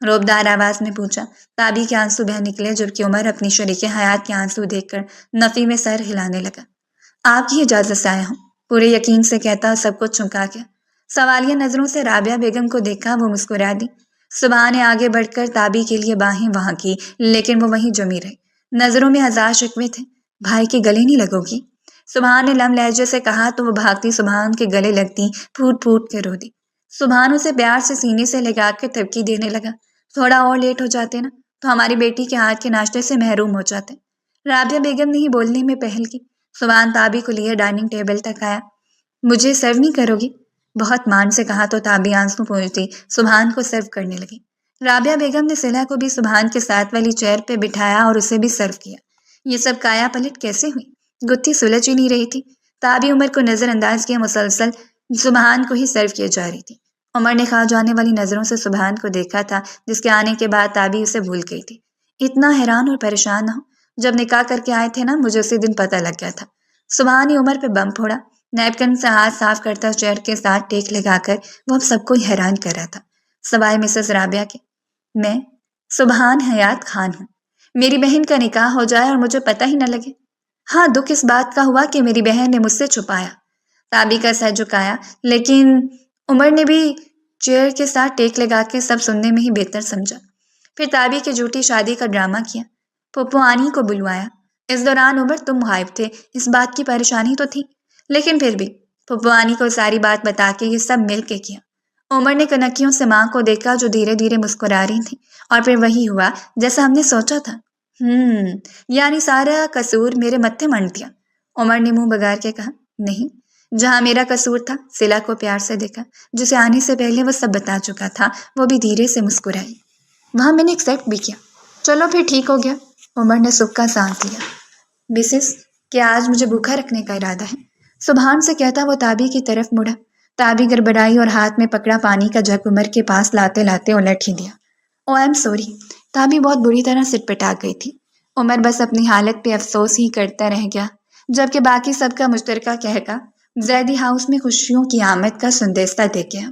روبدار آواز میں پوچھا۔ تابی کے آنسو بہہ نکلے جبکہ عمر اپنی شریک حیات کے آنسو دیکھ کر نفی میں سر ہلانے لگا۔ آپ کی اجازت سے آیا ہوں، پورے یقین سے کہتا سب کچھ چمکا گیا۔ سوالیہ نظروں سے رابعہ بیگم کو دیکھا، وہ مسکرا دی۔ سبحان نے آگے بڑھ کر تابی کے لیے باہیں وہاں کی، لیکن وہ وہیں جمی رہی۔ نظروں میں ہزار شکوے تھے۔ بھائی کے گلے نہیں لگو گی؟ سبحان نے لم لہجے سے کہا تو وہ بھاگتی سبحان کے گلے لگتی، پھوٹ پھوٹ کے رو دی۔ سبحان اسے پیار سے سینے سے لگا کر تھپکی دینے لگا۔ تھوڑا اور لیٹ ہو جاتے نا تو ہماری بیٹی کے ہاتھ کے ناشتے سے محروم ہو جاتے۔ رابعہ بیگم نے ہی بولنے میں پہل کی۔ سبحان تابی کو لیے ڈائننگ ٹیبل تک آیا۔ مجھے سرو نہیں کرو گی؟ بہت مان سے کہا تو تابی آنسو پوچھتی سبحان کو سرو کرنے لگی۔ رابعہ بیگم نے صلہ کو بھی سبحان کے ساتھ والی چیئر پہ بٹھایا اور اسے بھی سرو کیا۔ یہ سب کایا پلٹ کیسے ہوئی؟ گتھی سلجھ ہی نہیں رہی تھی۔ تابی عمر کو نظر انداز کیا مسلسل سبحان کو ہی سرو کیے جا رہی تھی۔ عمر نے کھا جانے والی نظروں سے سبحان کو دیکھا تھا، جس کے آنے کے بعد تابی اسے بھول گئی تھی۔ اتنا حیران اور پریشان نہ ہو، جب نکاح کر کے آئے تھے نا مجھے اسی دن پتہ لگ گیا تھا۔ سبحان نے عمر پہ بم پھوڑا۔ نیپکن سے ہاتھ صاف کرتا چیئر کے ساتھ ٹیک لگا کر وہ اب سب کو حیران کر رہا تھا، سوائے مسز رابعہ کے۔ میں سبحان حیات خان ہوں۔ میری بہن کا نکاح ہو جائے اور مجھے پتہ ہی نہ لگے۔ ہاں، دکھ اس بات کا ہوا کہ میری بہن نے مجھ سے چھپایا۔ تابی کا سر جھکایا، لیکن عمر نے بھی چیئر کے ساتھ ٹیک لگا کے سب سننے میں ہی بہتر سمجھا۔ پھر تابی کی جھوٹی شادی کا ڈرامہ کیا، پھپھو آنی کو بلوایا۔ اس دوران عمر تم غائب تھے، اس بات کی پریشانی تو تھی، لیکن پھر بھی پھپھو آنی کو ساری بات بتا کے یہ سب مل کے کیا۔ عمر نے کنکیوں سے ماں کو دیکھا جو دھیرے دھیرے مسکرا رہی تھی، اور پھر وہی ہوا جیسا ہم نے سوچا تھا۔ یعنی سارا قصور میرے متھے منڈ دیا؟ عمر نے منہ بگاڑ کے کہا۔ نہیں، جہاں میرا قصور تھا صلہ کو پیار سے دیکھا، جسے آنے سے پہلے وہ سب بتا چکا تھا، وہ بھی دھیرے سے مسکرائی۔ وہاں میں نے ایکسیپٹ بھی کیا۔ چلو پھر ٹھیک ہو گیا۔ عمر نے سکھ کا سانس لیا۔ مسز، کیا آج مجھے بھوکا رکھنے کا ارادہ ہے؟ سبحان سے کہتا وہ تابی کی طرف مڑا۔ تابی گڑبڑائی اور ہاتھ میں پکڑا پانی کا جگ عمر کے پاس لاتے لاتے الٹ ہی دیا۔ او آئی ایم سوری۔ تابی بہت بری طرح سٹ پٹا گئی تھی۔ عمر بس اپنی حالت پہ افسوس ہی کرتا رہ گیا، جبکہ باقی سب کا مشترکہ کہکا زیدی ہاؤس میں خوشیوں کی آمد کا سندیسہ دے گیا۔